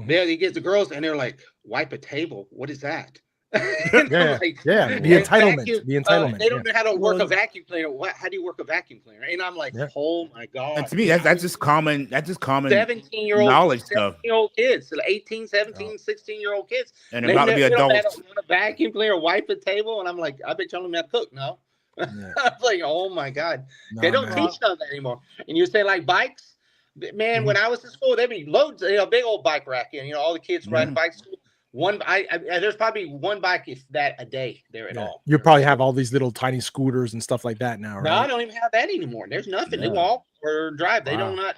Yeah, you get the girls and they're like, wipe a table. What is that? Yeah, like, yeah. The entitlement. vacuum, The entitlement. they don't know how to work Well, a vacuum cleaner. How do you work a vacuum cleaner? And I'm like, oh my god. And to me, that's just common. That's just common 17-year-old knowledge stuff. 17-year-old kids, so 18, 17, 16-year-old kids, And they're about to be adults. They don't know how to vacuum cleaner, wipe a table, and I'm like, I bet you don't know how to cook. No, Yeah. I'm like, oh my god, No, they don't man. teach none of that anymore. And you say like bikes, man. When I was in school, there'd be loads, big old bike rack, and all the kids riding bikes. There's probably one bike if that a day there at all. You probably have all these little tiny scooters and stuff like that now, right? No, I don't even have that anymore. There's nothing. They walk or drive. They don't not.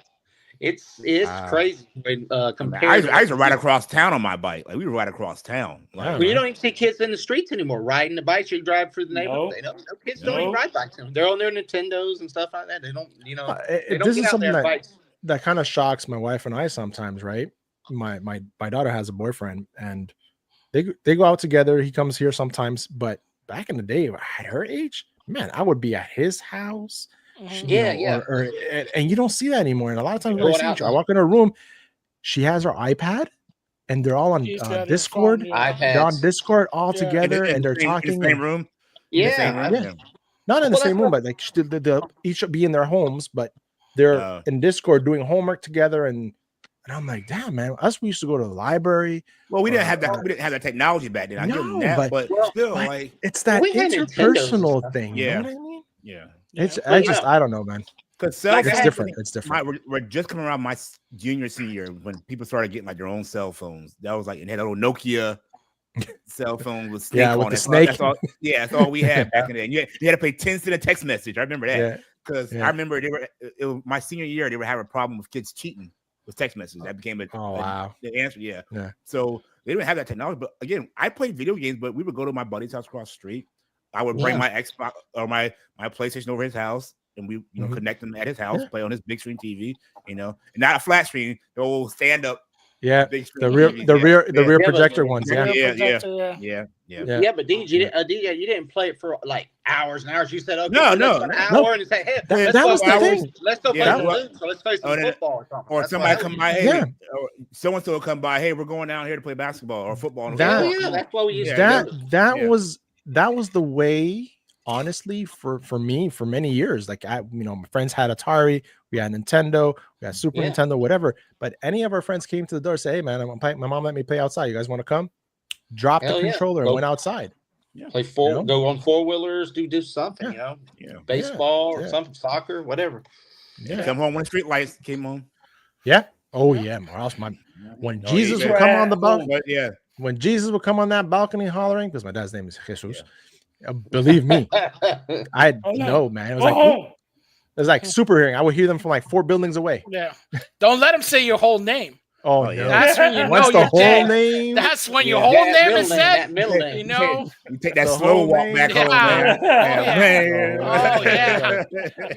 It's crazy when compared. I used to ride across town on my bike. Like we would ride across town. Like, well, you don't even see kids in the streets anymore riding the bikes. You drive through the neighborhood. No kids don't even ride bikes anymore. They're on their Nintendos and stuff like that. They don't, they don't this get is out something there bikes. that kind of shocks my wife and I sometimes, right? My daughter has a boyfriend, and they go out together. He comes here sometimes, but back in the day, at her age, man, I would be at his house. And you don't see that anymore. And a lot of times when I walk in her room, she has her iPad, and they're all on Discord. They're on Discord all together, and they're talking in the same room. Not in the same room, but like they'll each be in their homes, but they're in Discord doing homework together. And I'm like, damn, man, we used to go to the library. Well, we didn't have that. We didn't have that technology back then. I give them that, but still, like it's that interpersonal thing. Yeah, you know what I mean? Yeah. I don't know, man. Because it's different. It's different. We're just coming around my junior senior when people started getting like their own cell phones. That was like, and had a little Nokia cell phone with snake on it. Snake. That's all we had back in the day. You had to pay 10 cents a text message. I remember that because I remember it was my senior year. They were having a problem with kids cheating with text messages. That became the answer. Yeah. So they didn't have that technology. But again, I played video games, but we would go to my buddy's house across the street. I would bring my Xbox or my PlayStation over his house, and we connect them at his house, play on his big screen TV, and not a flat screen, the old stand up. Yeah, the rear projector ones. Yeah. But DJ, you didn't play it for like hours and hours. You said, okay, an hour, and say, hey, let's go play some so let's play some football or something. Or somebody come by, hey, so and so will come by, hey, we're going down here to play basketball or football. That's what we used to do. That was the way, honestly, for me for many years. Like my friends had Atari, we had Nintendo, we had Super Nintendo, whatever. But any of our friends came to the door and say, "Hey, man, my mom let me play outside. You guys want to come?" Drop the controller and went outside. Play go on 4-wheelers, do something, baseball or something, soccer, whatever. Come home when the street lights came on. Yeah. Oh yeah, when Jesus would come on the balcony. When Jesus would come on that balcony hollering, because my dad's name is Jesus. Believe me, I know, man. It was like super hearing. I would hear them from like 4 buildings away. Yeah. Don't let him say your whole name. Oh, yeah. That's when you know you're dead. That's when your whole name is said. You take that slow walk back home, man. Oh, yeah.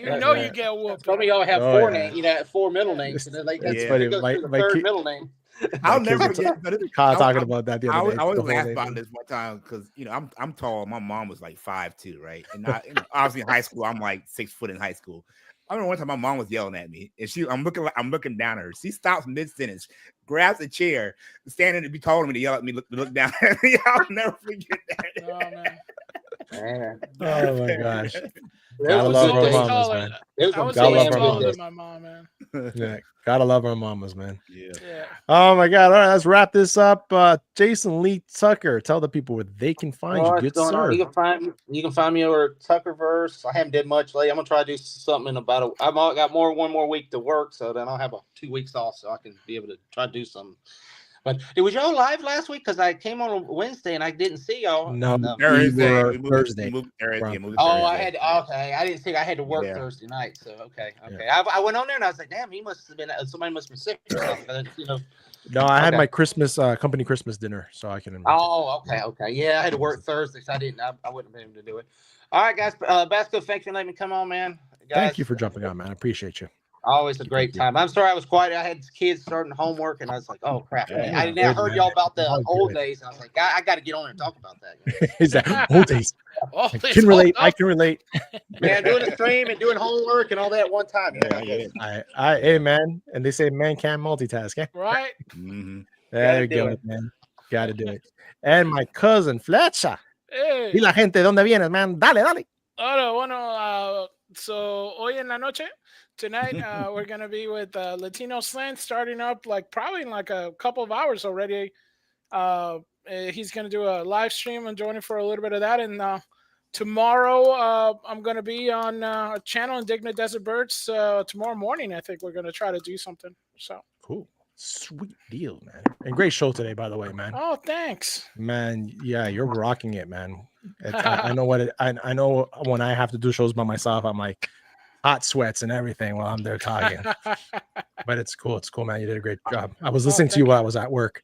You know you get whooped. Some of y'all have 4 names, 4 middle names. And then like that's funny. My third middle name. I'll never forget. Kyle talking about that the other day. I always laugh about this one time because I'm tall. My mom was like 5'2", right? And obviously in high school, I'm like 6 foot in high school. I remember one time my mom was yelling at me, and I'm looking down at her. She stops mid sentence, grabs a chair, standing to be taller me to yell at me, look down at me. I'll never forget that. Oh my gosh. Gotta love our mamas, man. Gotta love our mamas. My mom, man. Yeah, gotta love our mamas, man. Yeah. Oh my God! All right, let's wrap this up. Jason Lee Tucker, tell the people where they can find you. Good sir. You can find me over Tuckerverse. I haven't did much lately. I'm gonna try to do something in about I've got one more week to work, so then I'll have 2 weeks off, so I can be able to try to do something. But was y'all live last week? Because I came on Wednesday and I didn't see y'all. No, Thursday. I had I didn't think I had to work Thursday night. So okay. Yeah. I went on there and I was like, damn, he must have been somebody must have been sick or something. No, I had my Christmas company Christmas dinner, so I can. Okay. Yeah, I had to work Thursday, so I wouldn't have been able to do it. All right, guys. Basco, thanks for letting me come on, man. Guys, thank you for jumping on, man. I appreciate you. Always a great time. I'm sorry I was quiet. I had kids starting homework, and I was like, "Oh crap!" I heard y'all about the old days, and I was like, "I got to get on there and talk about that." Is that old days? I can relate. I can relate. Man, doing a stream and doing homework and all that at one time. Hey, man, and they say man can't multitask. Right? There you go, man. Gotta do it. And my cousin Fletcher. Hey. Y la gente, ¿dónde vienes, man? Dale, dale. Hola, bueno, so hoy en la noche, tonight, we're going to be with Latino Slant starting up like probably in like a couple of hours already. He's going to do a live stream and join for a little bit of that. And tomorrow, I'm going to be on a channel, Indignant Desert Birds. Tomorrow morning, I think we're going to try to do something. So cool. Sweet deal, man. And great show today, by the way, man. Oh, thanks. Man, yeah, you're rocking it, man. I know what I know when I have to do shows by myself, I'm like hot sweats and everything while I'm there talking. But it's cool. It's cool, man. You did a great job. I was listening to you while I was at work.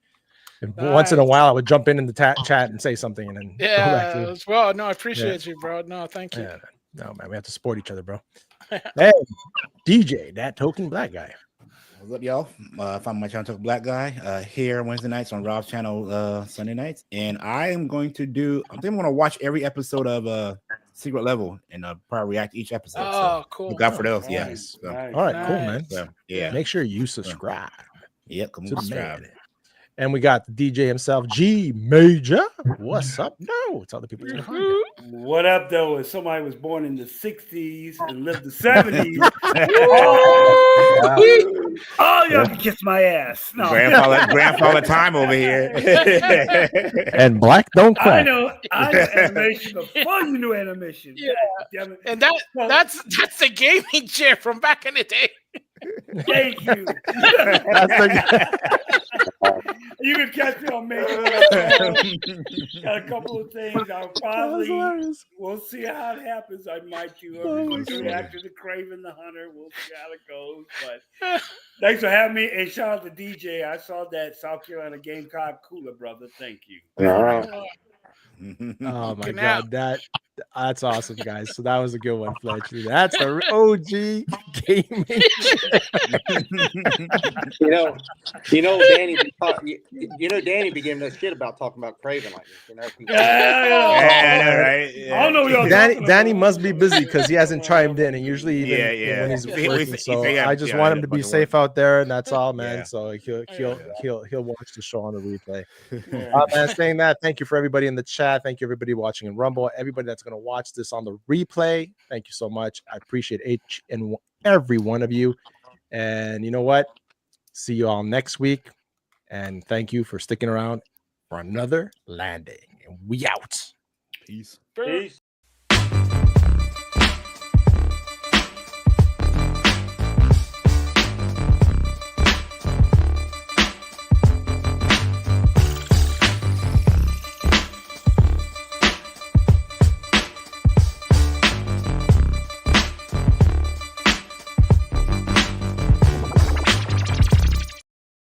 And once in a while, I would jump in the chat and say something, and then go back to as well. No, I appreciate you, bro. No, thank you. Yeah, no, man, we have to support each other, bro. Hey, DJ, that token black guy. What's up, y'all? Find my channel, Token Black Guy, here Wednesday nights on Rob's channel, Sunday nights, and I am going to I think I'm going to watch every episode of Secret Level and probably react to each episode. Oh, cool. Look out for those. Nice. Yeah. Nice. All right, cool, man. So, yeah. Make sure you subscribe. Yep. Come subscribe. And we got the DJ himself, G Major. What's up? No, tell the people. What up, though? If somebody was born in the 60s and lived the 70s, y'all can kiss my ass. No. Grandfather time over here. And black don't crack. I know animation before you knew animation. Yeah. Damn it. And that's the gaming chair from back in the day. Thank you. You can catch me on Major. Got a couple of things. We'll see how it happens. I might do a reaction to Kraven the Hunter. We'll see how it goes. But thanks for having me. And shout out to DJ. I saw that South Carolina Gamecock cooler, brother. Thank you. Oh my God, that's awesome, guys. So that was a good one, Fletch. That's the OG gaming. Danny be giving us shit about talking about Kraven like this. Right. I don't know what Danny must be busy because he hasn't chimed in, and usually when he's working. So I just want him to be safe out there, and that's all, man. Yeah. So he'll watch the show on the replay. Man, saying that, thank you for everybody in the chat. Thank you everybody watching in Rumble. Everybody that's going to watch this on the replay. Thank you so much. I appreciate each and every one of you. And you know what? See you all next week. And thank you for sticking around for another landing. And we out. Peace. Peace.